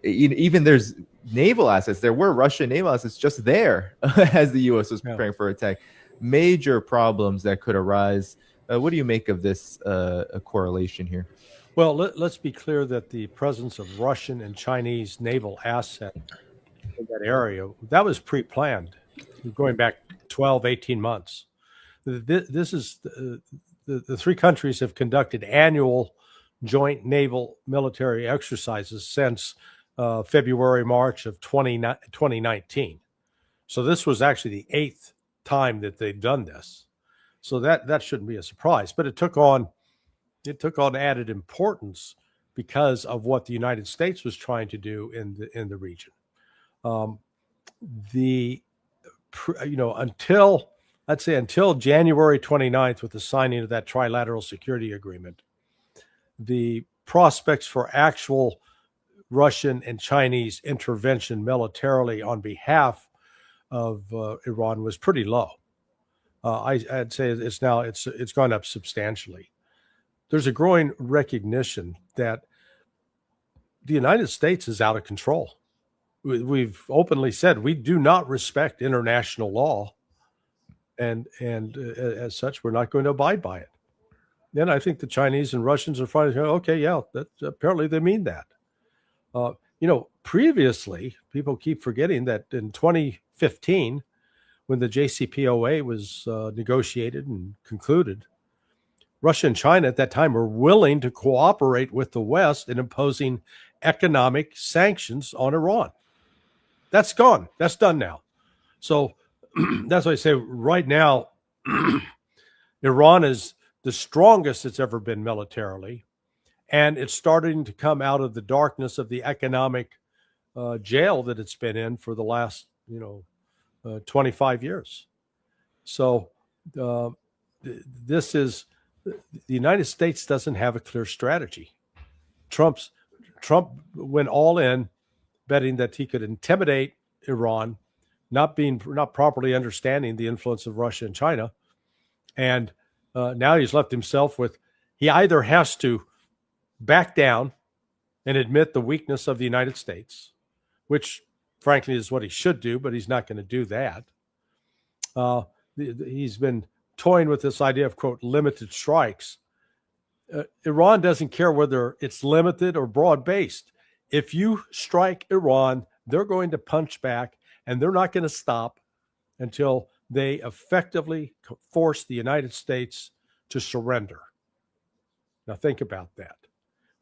Even there's naval assets. There were Russian naval assets just there as the U.S. was preparing for attack. Major problems that could arise. What do you make of this correlation here? Well, let's be clear that the presence of Russian and Chinese naval assets in that area, that was pre-planned, going back 12, 18 months. This is the three countries have conducted annual joint naval military exercises since February, March of 2019. So this was actually the 8th time that they've done this. So that shouldn't be a surprise, but it took on added importance because of what the United States was trying to do in the region. Until January 29th, with the signing of that trilateral security agreement, the prospects for actual Russian and Chinese intervention militarily on behalf of Iran was pretty low. I'd say it's gone up substantially. There's a growing recognition that the United States is out of control. We've openly said we do not respect international law, and as such, we're not going to abide by it. And I think the Chinese and Russians are finally going, okay, yeah, apparently they mean that. Previously, people keep forgetting that in 2015, when the JCPOA was negotiated and concluded, Russia and China at that time were willing to cooperate with the West in imposing economic sanctions on Iran. That's gone. That's done now. So that's why I say right now, Iran is the strongest it's ever been militarily, and it's starting to come out of the darkness of the economic jail that it's been in for the last 25 years. So this is the United States doesn't have a clear strategy. Trump went all in, betting that he could intimidate Iran, not properly understanding the influence of Russia and China, and now he's left himself with he either has to back down and admit the weakness of the United States, which frankly is what he should do, but he's not going to do that. He's been toying with this idea of, quote, limited strikes. Iran doesn't care whether it's limited or broad-based. If you strike Iran, they're going to punch back, and they're not going to stop until they effectively force the United States to surrender. Now think about that,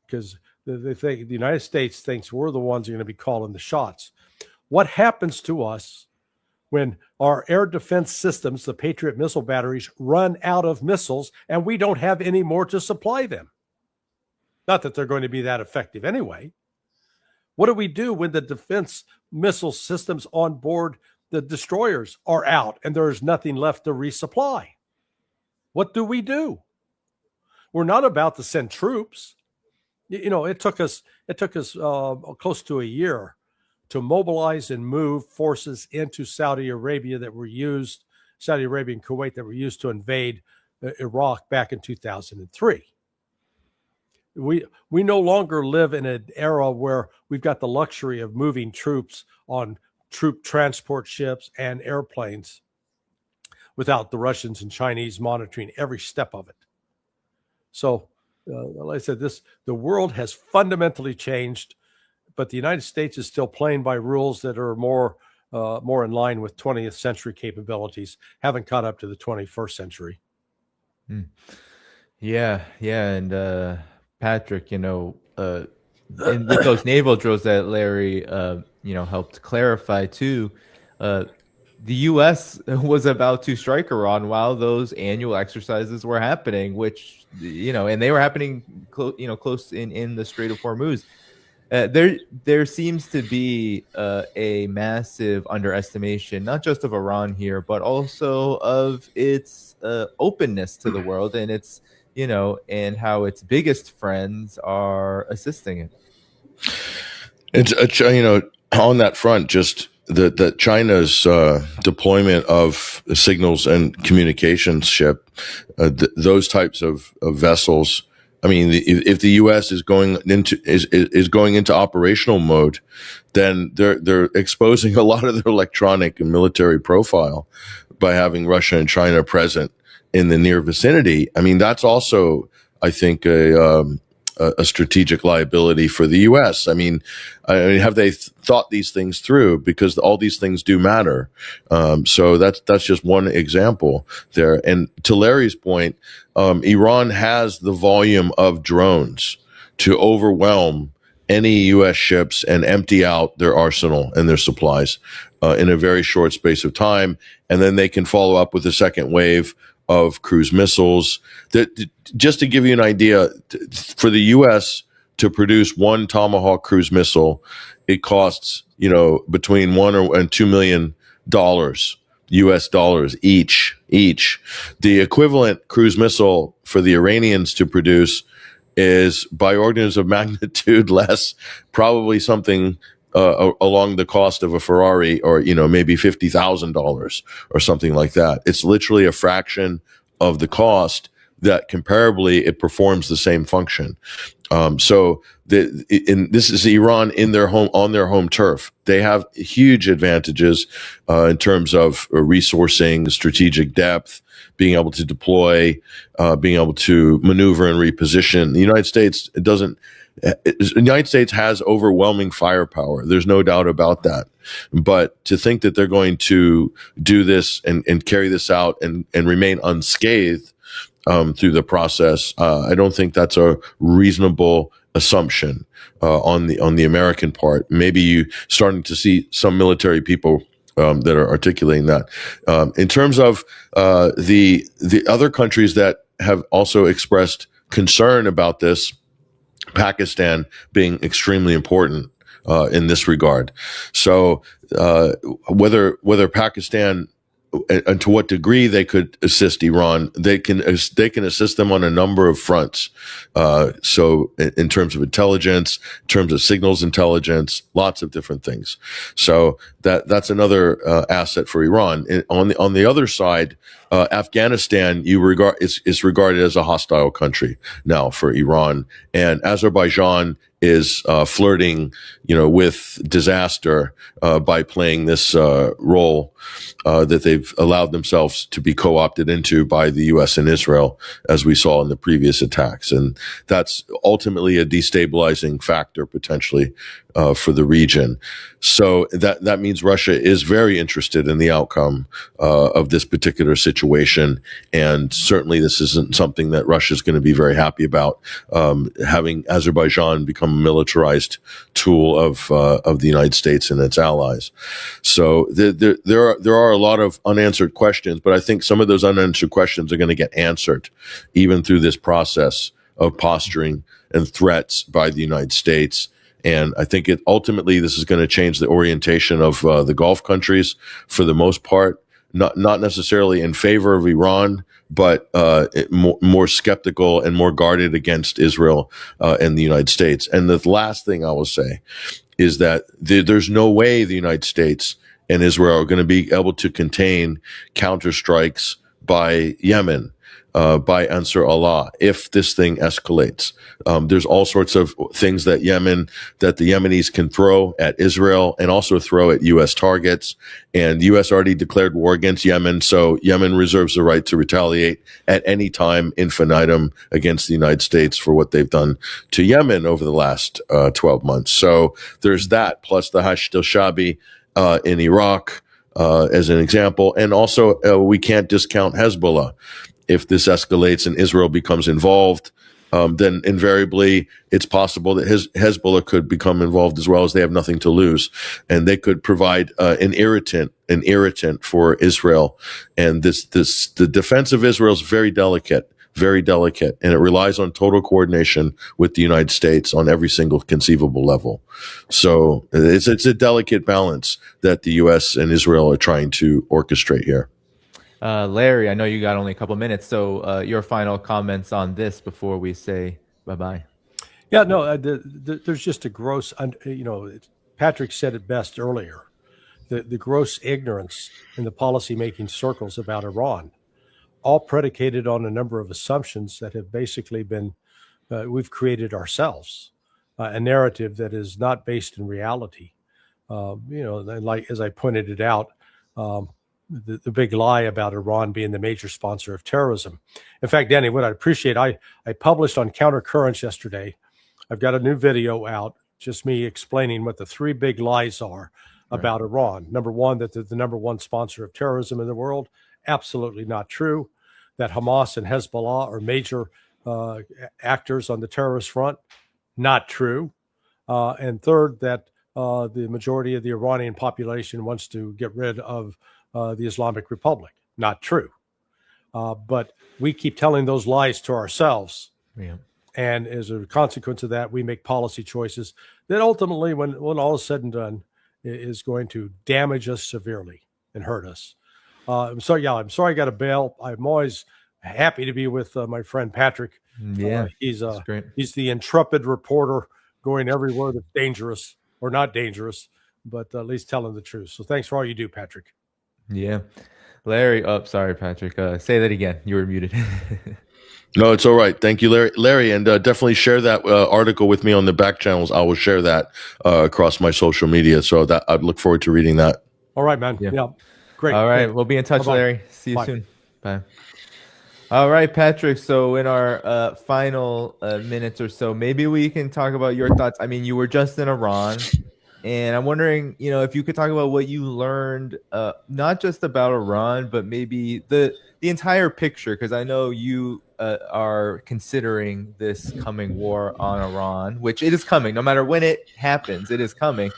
because the United States thinks we're the ones who are going to be calling the shots. What happens to us when our air defense systems, the Patriot missile batteries, run out of missiles and we don't have any more to supply them? Not that they're going to be that effective anyway. What do we do when the defense missile systems on board the destroyers are out and there's nothing left to resupply? What do we do? We're not about to send troops. It took us close to a year to mobilize and move forces into Saudi Arabia and Kuwait that were used to invade Iraq back in 2003. We no longer live in an era where we've got the luxury of moving troops on troop transport ships and airplanes without the Russians and Chinese monitoring every step of it. So, like I said, the world has fundamentally changed, but the United States is still playing by rules that are more in line with 20th century capabilities, haven't caught up to the 21st century. Yeah, and Patrick, with those naval drills that Larry, helped clarify too, the U.S. was about to strike Iran while those annual exercises were happening, which, and they were happening close in the Strait of Hormuz. There seems to be a massive underestimation, not just of Iran here, but also of its openness to the world and its, and how its biggest friends are assisting it. It's on that front, just that China's deployment of signals and communications ship, those types of vessels. I mean, if the U.S. is going into operational mode, then they're exposing a lot of their electronic and military profile by having Russia and China present in the near vicinity. I mean, that's also, I think, a strategic liability for the U.S. I mean, have they thought these things through? Because all these things do matter. So that's just one example there. And to Larry's point, Iran has the volume of drones to overwhelm any U.S. ships and empty out their arsenal and their supplies in a very short space of time. And then they can follow up with a second wave of cruise missiles. Just to give you an idea, for the U.S. to produce one Tomahawk cruise missile, it costs between $1 and $2 million U.S. dollars each. The equivalent cruise missile for the Iranians to produce is by orders of magnitude less, probably something along the cost of a Ferrari, or maybe $50,000 or something like that. It's literally a fraction of the cost that comparably it performs the same function. So this is Iran on their home turf. They have huge advantages in terms of resourcing, strategic depth, being able to deploy, being able to maneuver and reposition. The United States the United States has overwhelming firepower. There's no doubt about that. But to think that they're going to do this and carry this out and remain unscathed through the process, I don't think that's a reasonable assumption on the American part. Maybe you starting to see some military people that are articulating that. In terms of the other countries that have also expressed concern about this, Pakistan being extremely important in this regard. So whether Pakistan and to what degree they could assist Iran, they can assist them on a number of fronts. So in terms of intelligence, in terms of signals intelligence, lots of different things. So that's another asset for Iran. On the other side, Afghanistan is regarded as a hostile country now for Iran, and Azerbaijan is flirting, with disaster by playing this role that they've allowed themselves to be co-opted into by the U.S. and Israel, as we saw in the previous attacks, and that's ultimately a destabilizing factor potentially for the region. So that means Russia is very interested in the outcome of this particular situation, and certainly this isn't something that Russia is going to be very happy about, having Azerbaijan become a militarized tool of the United States and its allies. So there are a lot of unanswered questions, but I think some of those unanswered questions are going to get answered even through this process of posturing and threats by the United States. And I think ultimately this is going to change the orientation of the Gulf countries for the most part, not necessarily in favor of Iran, but more skeptical and more guarded against Israel and the United States. And the last thing I will say is that there's no way the United States and Israel are going to be able to contain counterstrikes by Yemen, by Ansar Allah, if this thing escalates. There's all sorts of things that the Yemenis can throw at Israel and also throw at U.S. targets. And the U.S. already declared war against Yemen, so Yemen reserves the right to retaliate at any time infinitum against the United States for what they've done to Yemen over the last 12 months. So there's that, plus the Hashd al-Shabi in Iraq as an example. And also we can't discount Hezbollah. If this escalates and Israel becomes involved, then invariably it's possible that Hezbollah could become involved as well, as they have nothing to lose, and they could provide an irritant for Israel. And the defense of Israel is very delicate, and it relies on total coordination with the United States on every single conceivable level. So it's a delicate balance that the U.S. and Israel are trying to orchestrate here. Larry, I know you got only a couple minutes, so your final comments on this before we say bye-bye. Yeah, no, there's just a gross, Patrick said it best earlier, the gross ignorance in the policymaking circles about Iran, all predicated on a number of assumptions that have basically been, we've created ourselves, a narrative that is not based in reality. Like, as I pointed it out, the big lie about Iran being the major sponsor of terrorism. In fact, Danny, what I appreciate, I published on Countercurrents yesterday. I've got a new video out, just me explaining what the three big lies are about Iran. Number one, that they're the number one sponsor of terrorism in the world. Absolutely not true. That Hamas and Hezbollah are major actors on the terrorist front. Not true. And third, that the majority of the Iranian population wants to get rid of the Islamic Republic. Not true. But we keep telling those lies to ourselves. Yeah. And as a consequence of that, we make policy choices that ultimately, when all is said and done, is going to damage us severely and hurt us. I'm sorry I got to bail. I'm always happy to be with my friend Patrick. Yeah, he's great. He's the intrepid reporter going everywhere that's dangerous. or not dangerous, but at least telling the truth. So thanks for all you do, Patrick. Yeah. Larry, sorry, Patrick. Say that again. You were muted. No, it's all right. Thank you, Larry, and definitely share that article with me on the back channels. I will share that across my social media. So that I'd look forward to reading that. All right, man. Yeah. Great. All right. Great. We'll be in touch, Bye-bye. Larry. See you soon. Bye. All right, Patrick. So in our final minutes or so, maybe we can talk about your thoughts. I mean, you were just in Iran, and I'm wondering, if you could talk about what you learned, not just about Iran, but maybe the entire picture, because I know you are considering this coming war on Iran, which it is coming. No matter when it happens, it is coming.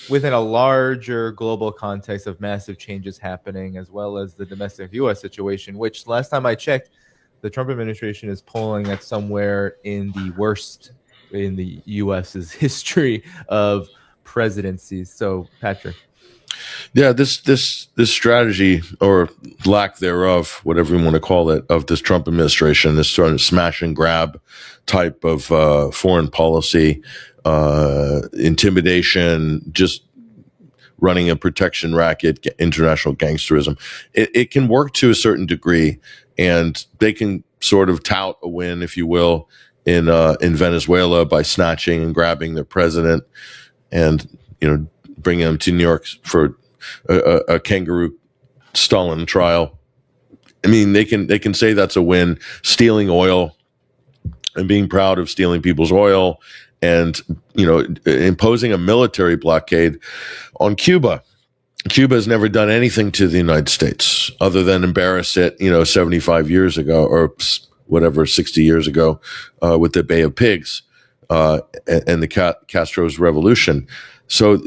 Within a larger global context of massive changes happening, as well as the domestic U.S. situation, which last time I checked, the Trump administration is polling at somewhere in the worst in the U.S.'s history of presidencies. So, Patrick. Yeah, this strategy, or lack thereof, whatever you want to call it, of this Trump administration, this sort of smash and grab type of foreign policy, intimidation, just running a protection racket, international gangsterism, it can work to a certain degree, and they can sort of tout a win, if you will, in Venezuela by snatching and grabbing their president, and bringing him to New York for a kangaroo Stalin trial. I mean, they can say that's a win, stealing oil and being proud of stealing people's oil, and imposing a military blockade on Cuba. Cuba has never done anything to the United States other than embarrass it, 75 years ago or whatever, 60 years ago, with the Bay of Pigs and the Castro's revolution. So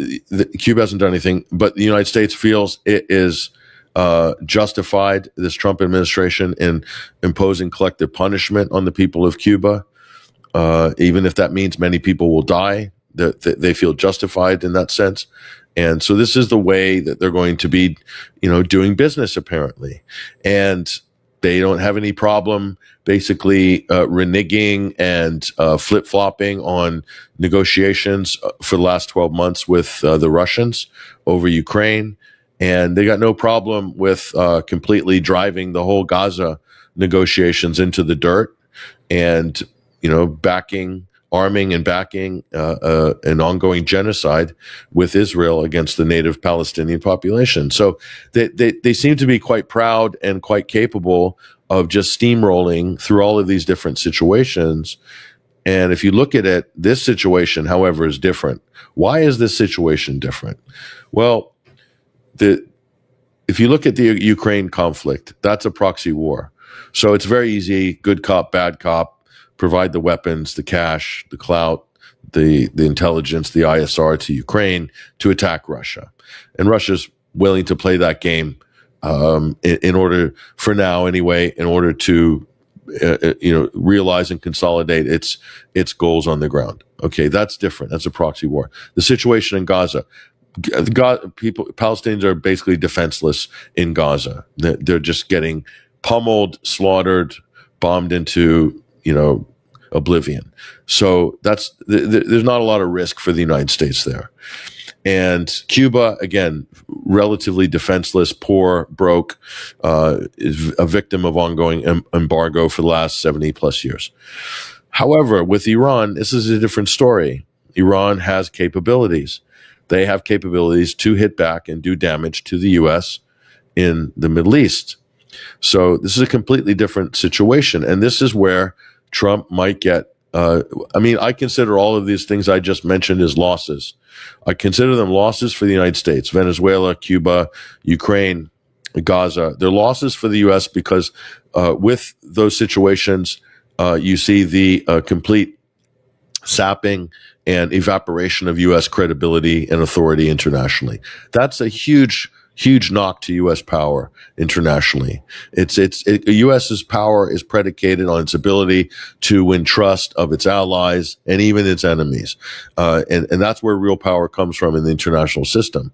Cuba hasn't done anything, but the United States feels it is justified, this Trump administration, in imposing collective punishment on the people of Cuba, even if that means many people will die. They feel justified in that sense. And so this is the way that they're going to be, doing business, apparently. And they don't have any problem basically reneging and flip-flopping on negotiations for the last 12 months with the Russians over Ukraine. And they got no problem with completely driving the whole Gaza negotiations into the dirt and, arming and backing an ongoing genocide with Israel against the native Palestinian population. So they seem to be quite proud and quite capable of just steamrolling through all of these different situations. And if you look at it, this situation, however, is different. Why is this situation different? Well, if you look at the Ukraine conflict, that's a proxy war. So it's very easy, good cop, bad cop, provide the weapons, the cash, the clout, the intelligence, the ISR to Ukraine to attack Russia. And Russia's willing to play that game in order, for now anyway, in order to realize and consolidate its goals on the ground. Okay, that's different. That's a proxy war. The situation in Gaza, Palestinians are basically defenseless in Gaza. They're just getting pummeled, slaughtered, bombed into oblivion. So there's not a lot of risk for the United States there. And Cuba, again, relatively defenseless, poor, broke, is a victim of ongoing embargo for the last 70 plus years. However, with Iran, this is a different story. Iran has capabilities. They have capabilities to hit back and do damage to the U.S. in the Middle East. So this is a completely different situation. And this is where Trump might get, I consider all of these things I just mentioned as losses. I consider them losses for the United States, Venezuela, Cuba, Ukraine, Gaza. They're losses for the U.S. because with those situations, you see the complete sapping and evaporation of U.S. credibility and authority internationally. That's a huge knock to U.S. power internationally. U.S.'s power is predicated on its ability to win trust of its allies and even its enemies, and that's where real power comes from in the international system.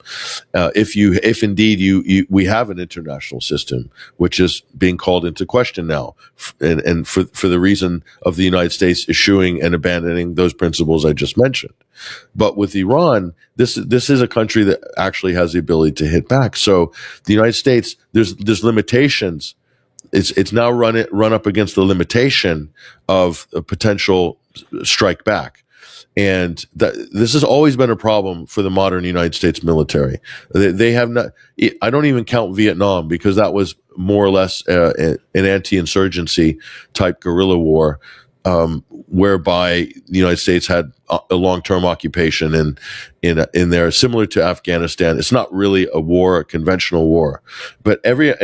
If indeed we have an international system, which is being called into question now, and for the reason of the United States eschewing and abandoning those principles I just mentioned. But with Iran, this is a country that actually has the ability to hit back. So the United States, there's limitations. It's now run up against the limitation of a potential strike back. And this has always been a problem for the modern United States military. They have not. I don't even count Vietnam, because that was more or less an anti-insurgency type guerrilla war, whereby the United States had a long-term occupation in there, similar to Afghanistan. It's not really a war, a conventional war, but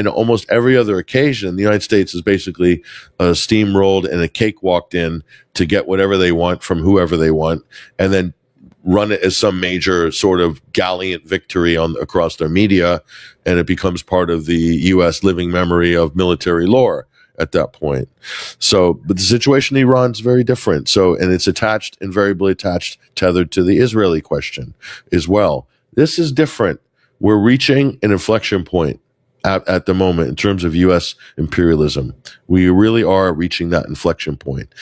almost every other occasion, the United States is basically steamrolled and a cakewalked in to get whatever they want from whoever they want, and then run it as some major sort of gallant victory across their media, and it becomes part of the U.S. living memory of military lore at that point. So, but the situation in Iran is very different. So, and it's invariably tethered to the Israeli question as well. This is different. We're reaching an inflection point at the moment in terms of U.S. imperialism. We really are reaching that inflection point.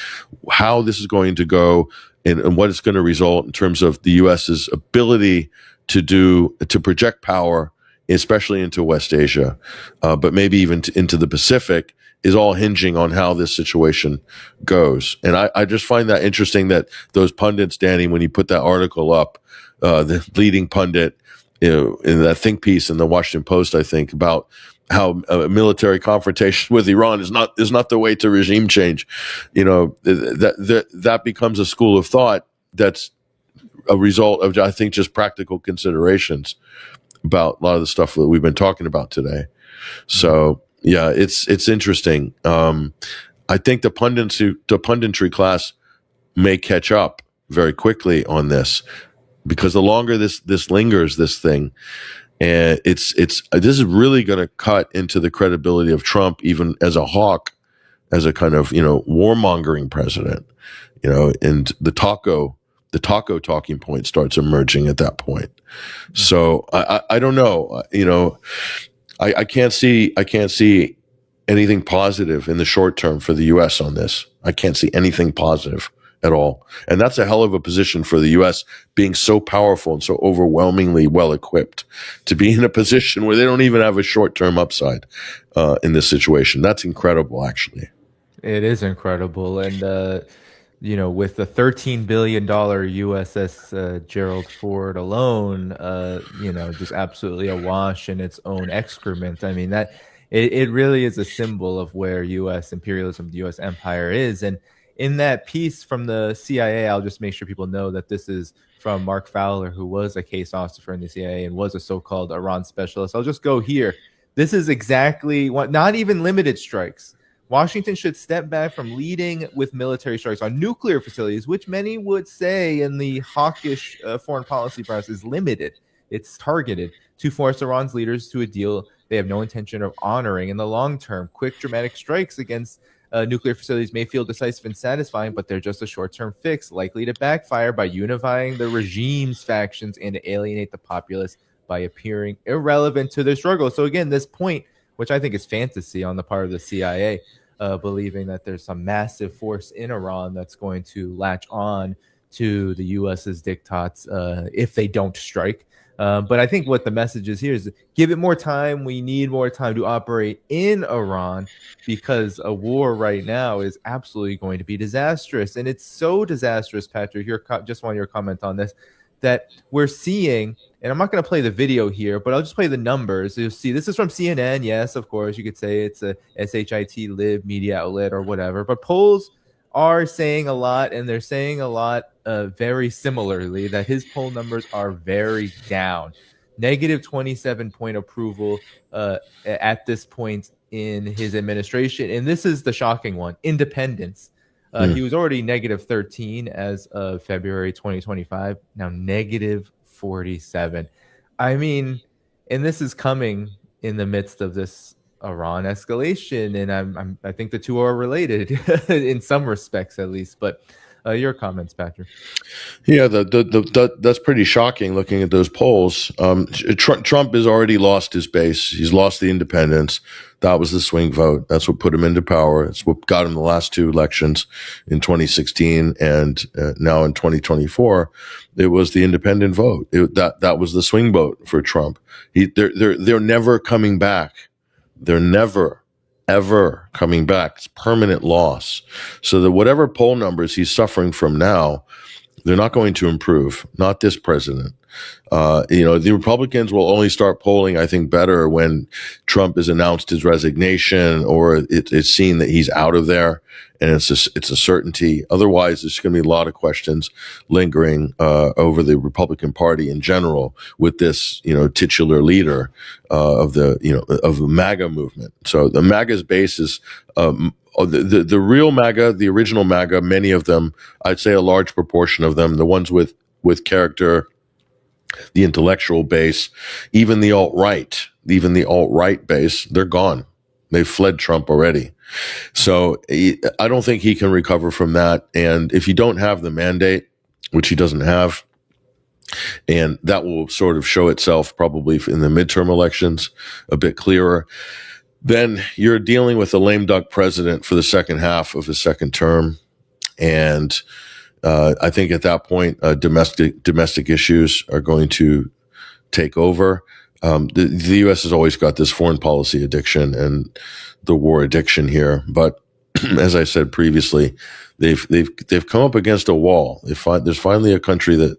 How this is going to go and what it's going to result in terms of the U.S.'s ability to project power, especially into West Asia, but maybe even into the Pacific, is all hinging on how this situation goes. And I just find that interesting that those pundits, Danny, when you put that article up, the leading pundit, in that think piece in the Washington Post, I think, about how a military confrontation with Iran is not the way to regime change. That becomes a school of thought that's a result of, I think, just practical considerations about a lot of the stuff that we've been talking about today. So yeah, it's interesting. I think the punditry class may catch up very quickly on this, because the longer this lingers, this thing, and this is really going to cut into the credibility of Trump, even as a hawk, as a kind of warmongering president, and the taco talking point starts emerging at that point. So I don't know, I can't see anything positive in the short term for the U.S. on this. I can't see anything positive at all. And that's a hell of a position for the U.S., being so powerful and so overwhelmingly well equipped to be in a position where they don't even have a short-term upside in this situation. That's incredible, actually. It is incredible. And, with the $13 billion USS Gerald Ford alone, just absolutely awash in its own excrement. I mean, that it really is a symbol of where U.S. imperialism, the U.S. empire is. And in that piece from the CIA, I'll just make sure people know that this is from Mark Fowler, who was a case officer in the CIA and was a so-called Iran specialist. I'll just go here. This is exactly what, not even limited strikes. Washington should step back from leading with military strikes on nuclear facilities, which many would say in the hawkish foreign policy press is limited. It's targeted to force Iran's leaders to a deal they have no intention of honoring in the long term. Quick, dramatic strikes against nuclear facilities may feel decisive and satisfying, but they're just a short-term fix, likely to backfire by unifying the regime's factions and to alienate the populace by appearing irrelevant to their struggle. So again, this point, which I think is fantasy on the part of the CIA, believing that there's some massive force in Iran that's going to latch on to the U.S.'s diktats if they don't strike. But I think what the message is here is give it more time. We need more time to operate in Iran, because a war right now is absolutely going to be disastrous. And it's so disastrous, Patrick, just want your comment on this, that we're seeing, and I'm not going to play the video here, but I'll just play the numbers. You'll see this is from CNN. Yes, of course, you could say it's a SHIT lib media outlet or whatever, but polls are saying a lot, and they're saying a lot very similarly, that his poll numbers are very down. Negative 27-point approval at this point in his administration. And this is the shocking one, independence. He was already negative 13 as of February 2025, now negative 47. I mean, and this is coming in the midst of this Iran escalation, and I think the two are related in some respects, at least. But Your comments, Patrick? Yeah, that's pretty shocking looking at those polls. Trump has already lost his base. He's lost the independents. That was the swing vote. That's what put him into power. It's what got him the last two elections in 2016 and now in 2024. It was the independent vote. That was the swing vote for Trump. They're never coming back. They're never ever coming back. It's permanent loss. So that whatever poll numbers he's suffering from now, they're not going to improve. Not this president. The Republicans will only start polling, I think, better when Trump has announced his resignation or it's seen that he's out of there and it's a certainty. Otherwise, there's going to be a lot of questions lingering over the Republican Party in general with this, titular leader of the MAGA movement. So the MAGA's base is the real MAGA, the original MAGA. Many of them, I'd say a large proportion of them, the ones with character, the intellectual base, even the alt-right base, they're gone. They've fled Trump already. So I don't think he can recover from that. And if you don't have the mandate, which he doesn't have, and that will sort of show itself probably in the midterm elections a bit clearer, then you're dealing with a lame duck president for the second half of his second term. And I think at that point, domestic issues are going to take over. The U.S. has always got this foreign policy addiction and the war addiction here. But as I said previously, they've come up against a wall. There's finally a country that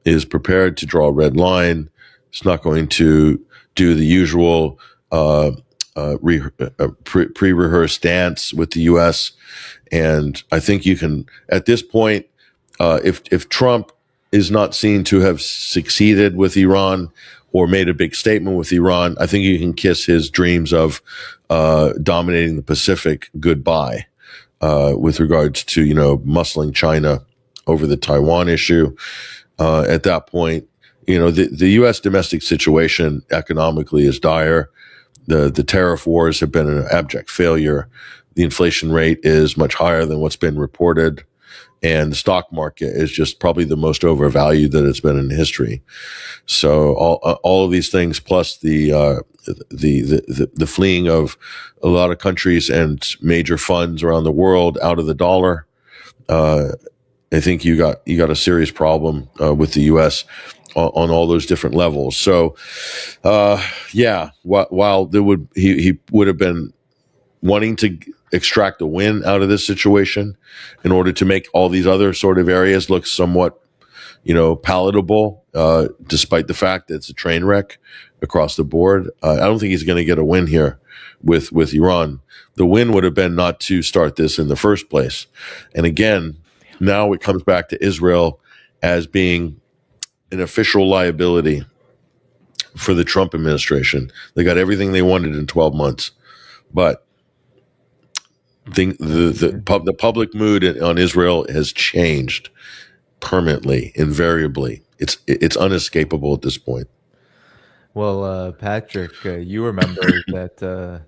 is prepared to draw a red line. It's not going to do the usual pre-rehearsed dance with the U.S. And I think you can, at this point, if Trump is not seen to have succeeded with Iran or made a big statement with Iran, I think you can kiss his dreams of dominating the Pacific goodbye with regards to, muscling China over the Taiwan issue. At that point, the U.S. domestic situation economically is dire. The tariff wars have been an abject failure. The inflation rate is much higher than what's been reported. And the stock market is just probably the most overvalued that it's been in history. So all of these things, plus the fleeing of a lot of countries and major funds around the world out of the dollar, I think you got a serious problem with the U.S. on all those different levels. So, while he would have been wanting to extract a win out of this situation in order to make all these other sort of areas look somewhat, palatable, despite the fact that it's a train wreck across the board. I don't think he's going to get a win here with Iran. The win would have been not to start this in the first place. And again, now it comes back to Israel as being an official liability for the Trump administration. They got everything they wanted in 12 months, but the public mood on Israel has changed permanently, invariably. It's unescapable at this point. Well, Patrick, you remember that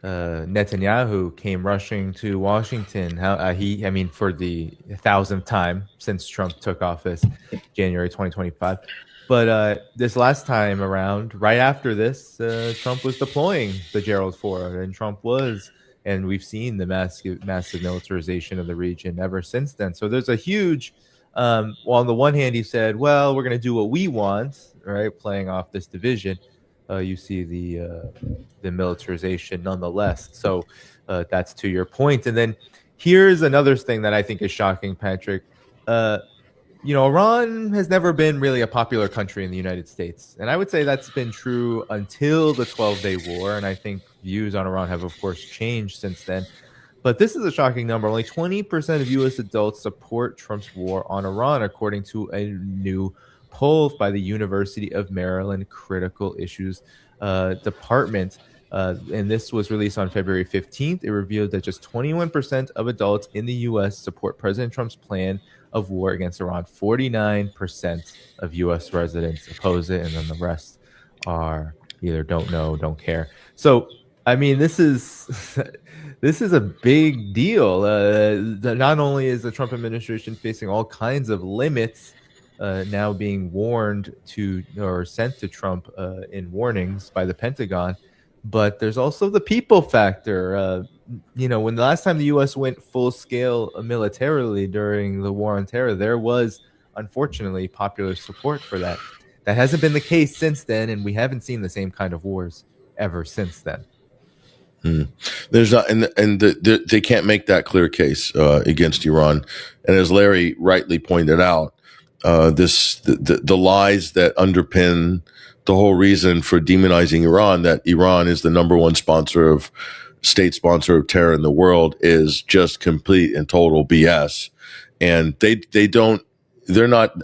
Netanyahu came rushing to Washington. For the 1,000th time since Trump took office, January 2025. But this last time around, right after this, Trump was deploying the Gerald Ford, and we've seen the massive militarization of the region ever since then. So there's a huge, on the one hand, he said, well, we're going to do what we want, right? Playing off this division. You see the militarization nonetheless. So that's to your point. And then here's another thing that I think is shocking, Patrick. Iran has never been really a popular country in the United States. And I would say that's been true until the 12-Day War. And I think views on Iran have, of course, changed since then. But this is a shocking number. Only 20% of U.S. adults support Trump's war on Iran, according to a new poll by the University of Maryland Critical Issues Department. And this was released on February 15th. It revealed that just 21% of adults in the U.S. support President Trump's plan of war against Iran. 49% of U.S. residents oppose it, and then the rest are either don't know, don't care. So I mean, this is this is a big deal. Not only is the Trump administration facing all kinds of limits now being warned to or sent to Trump in warnings by the Pentagon, but there's also the people factor. When the last time the U.S. went full scale militarily during the war on terror, there was unfortunately popular support for that. That hasn't been the case since then, and we haven't seen the same kind of wars ever since then. There's not, they can't make that clear case against Iran. And as Larry rightly pointed out, the lies that underpin the whole reason for demonizing Iran, that Iran is the number one state sponsor of terror in the world, is just complete and total BS. And they're not.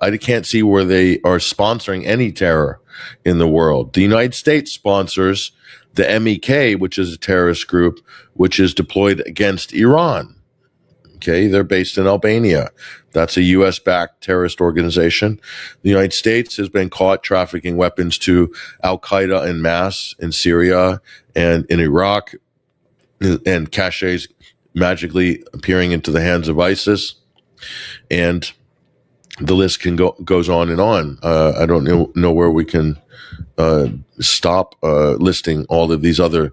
I can't see where they are sponsoring any terror in the world. The United States sponsors the MEK, which is a terrorist group, which is deployed against Iran. Okay, they're based in Albania. That's a U.S.-backed terrorist organization. The United States has been caught trafficking weapons to Al-Qaeda en masse in Syria and in Iraq, and caches magically appearing into the hands of ISIS. And the list goes on and on. I don't know where we can stop listing all of these other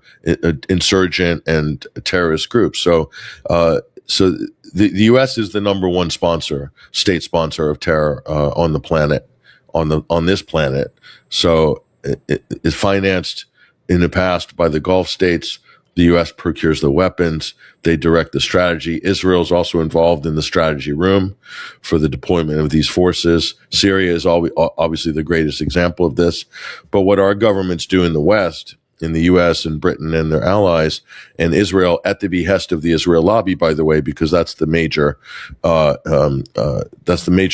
insurgent and terrorist groups. So the U.S. is the number one state sponsor of terror on the planet, on this planet. So it's financed in the past by the Gulf states. The U.S. procures the weapons. They direct the strategy. Israel is also involved in the strategy room for the deployment of these forces. Syria is obviously the greatest example of this. But what our governments do in the West, in the U.S. and Britain and their allies, and Israel at the behest of the Israel lobby, by the way, because that's the major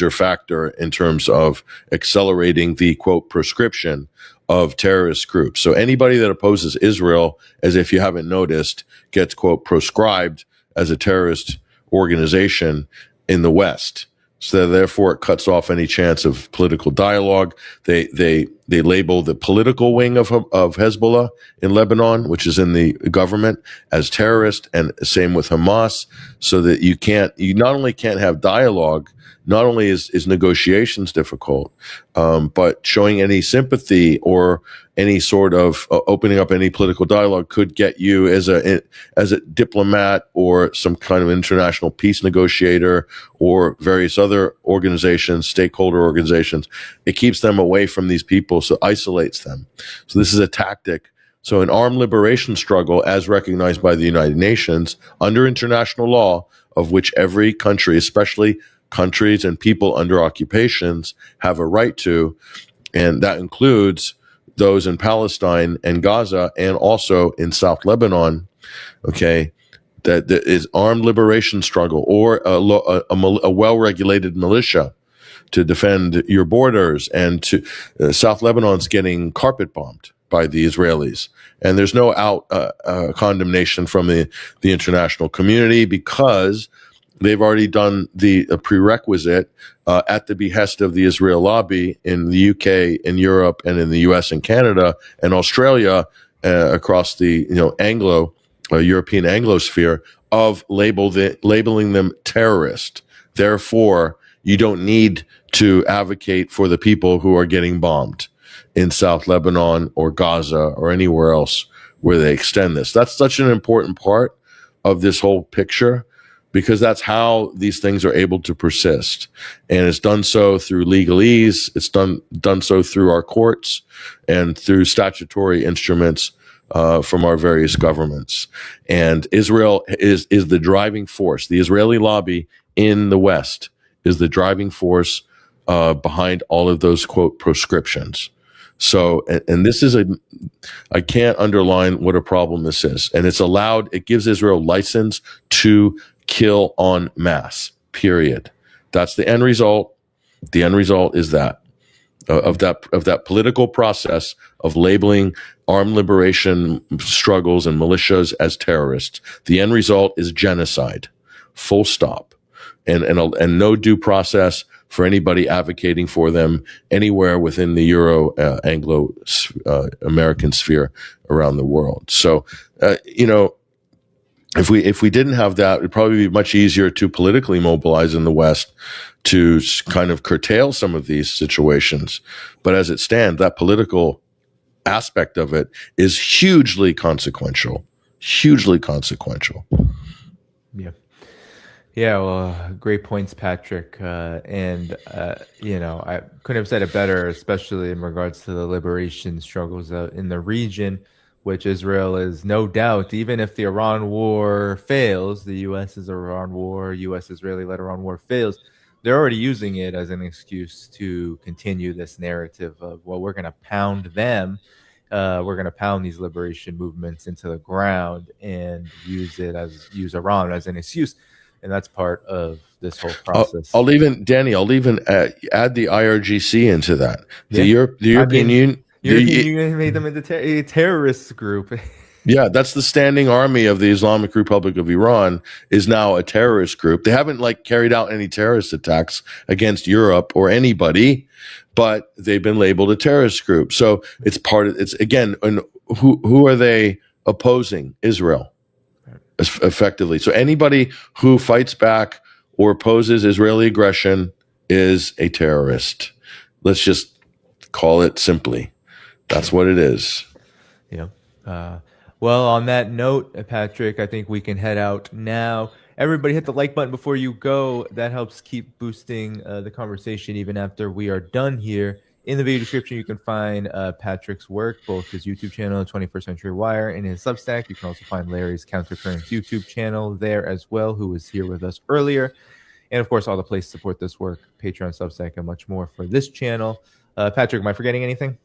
factor in terms of accelerating the, quote, proscription of terrorist groups. So anybody that opposes Israel, as if you haven't noticed, gets, quote, proscribed as a terrorist organization in the West. So therefore, it cuts off any chance of political dialogue. They label the political wing of Hezbollah in Lebanon, which is in the government, as terrorist, and same with Hamas. So that you not only can't have dialogue, not only is negotiations difficult, but showing any sympathy or any sort of opening up any political dialogue could get you as a diplomat or some kind of international peace negotiator or various other organizations, stakeholder organizations. It keeps them away from these people, so isolates them. So this is a tactic. So an armed liberation struggle, as recognized by the United Nations under international law, of which every country, especially countries and people under occupations, have a right to, and that includes those in Palestine and Gaza and also in South Lebanon, okay, that there is armed liberation struggle or a well-regulated militia to defend your borders, and to South Lebanon's getting carpet bombed by the Israelis. And there's no condemnation from the international community because they've already done the prerequisite at the behest of the Israel lobby in the UK, in Europe, and in the US and Canada and Australia, across the European Anglosphere, of labeling them terrorist. Therefore, you don't need to advocate for the people who are getting bombed in South Lebanon or Gaza or anywhere else where they extend this. That's such an important part of this whole picture, because that's how these things are able to persist. And it's done so through legalese. It's done so through our courts and through statutory instruments from our various governments. And Israel is the driving force. The Israeli lobby in the West is the driving force behind all of those, quote, proscriptions. So, and this is I can't underline what a problem this is. And it gives Israel license to kill en masse, period. That's the end result. The end result is that, of that political process of labeling armed liberation struggles and militias as terrorists. The end result is genocide, full stop, and no due process for anybody advocating for them anywhere within the Euro Anglo American sphere around the world. So, if we didn't have that, it'd probably be much easier to politically mobilize in the West to kind of curtail some of these situations. But as it stands, that political aspect of it is hugely consequential. Hugely consequential. Yeah. Yeah, well, great points, Patrick. And I couldn't have said it better, especially in regards to the liberation struggles in the region, which Israel is no doubt, even if the Iran war fails, the U.S.'s Iran war, U.S.-Israeli-led Iran war fails, they're already using it as an excuse to continue this narrative of, well, we're going to pound them. We're going to pound these liberation movements into the ground and use Iran as an excuse. And that's part of this whole process. I'll even add the IRGC into that. The European Union. European Union made them into a terrorist group. Yeah, that's the standing army of the Islamic Republic of Iran is now a terrorist group. They haven't carried out any terrorist attacks against Europe or anybody, but they've been labeled a terrorist group. So it's again, and who are they opposing? Israel, effectively. So anybody who fights back or opposes Israeli aggression is a terrorist. Let's just call it simply. That's what it is. Yeah. Well, on that note, Patrick, I think we can head out now. Everybody hit the like button before you go. That helps keep boosting the conversation even after we are done here. In the video description, you can find Patrick's work, both his YouTube channel, 21st Century Wire, and his Substack. You can also find Larry's Countercurrents YouTube channel there as well, who was here with us earlier. And, of course, all the places to support this work, Patreon, Substack, and much more for this channel. Patrick, am I forgetting anything?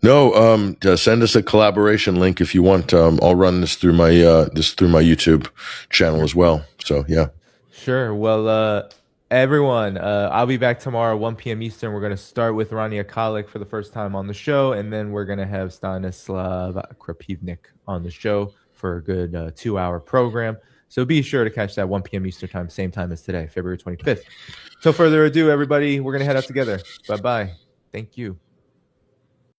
No, send us a collaboration link if you want. I'll run this through my YouTube channel as well. So yeah, sure. Well, everyone, I'll be back tomorrow, 1 p.m. Eastern. We're going to start with Rania Kalik for the first time on the show, and then we're going to have Stanislav Krapivnik on the show for a good 2-hour program. So be sure to catch that 1 p.m. Eastern time, same time as today, February 25th. So further ado, everybody, we're going to head out together. Bye-bye. Thank you.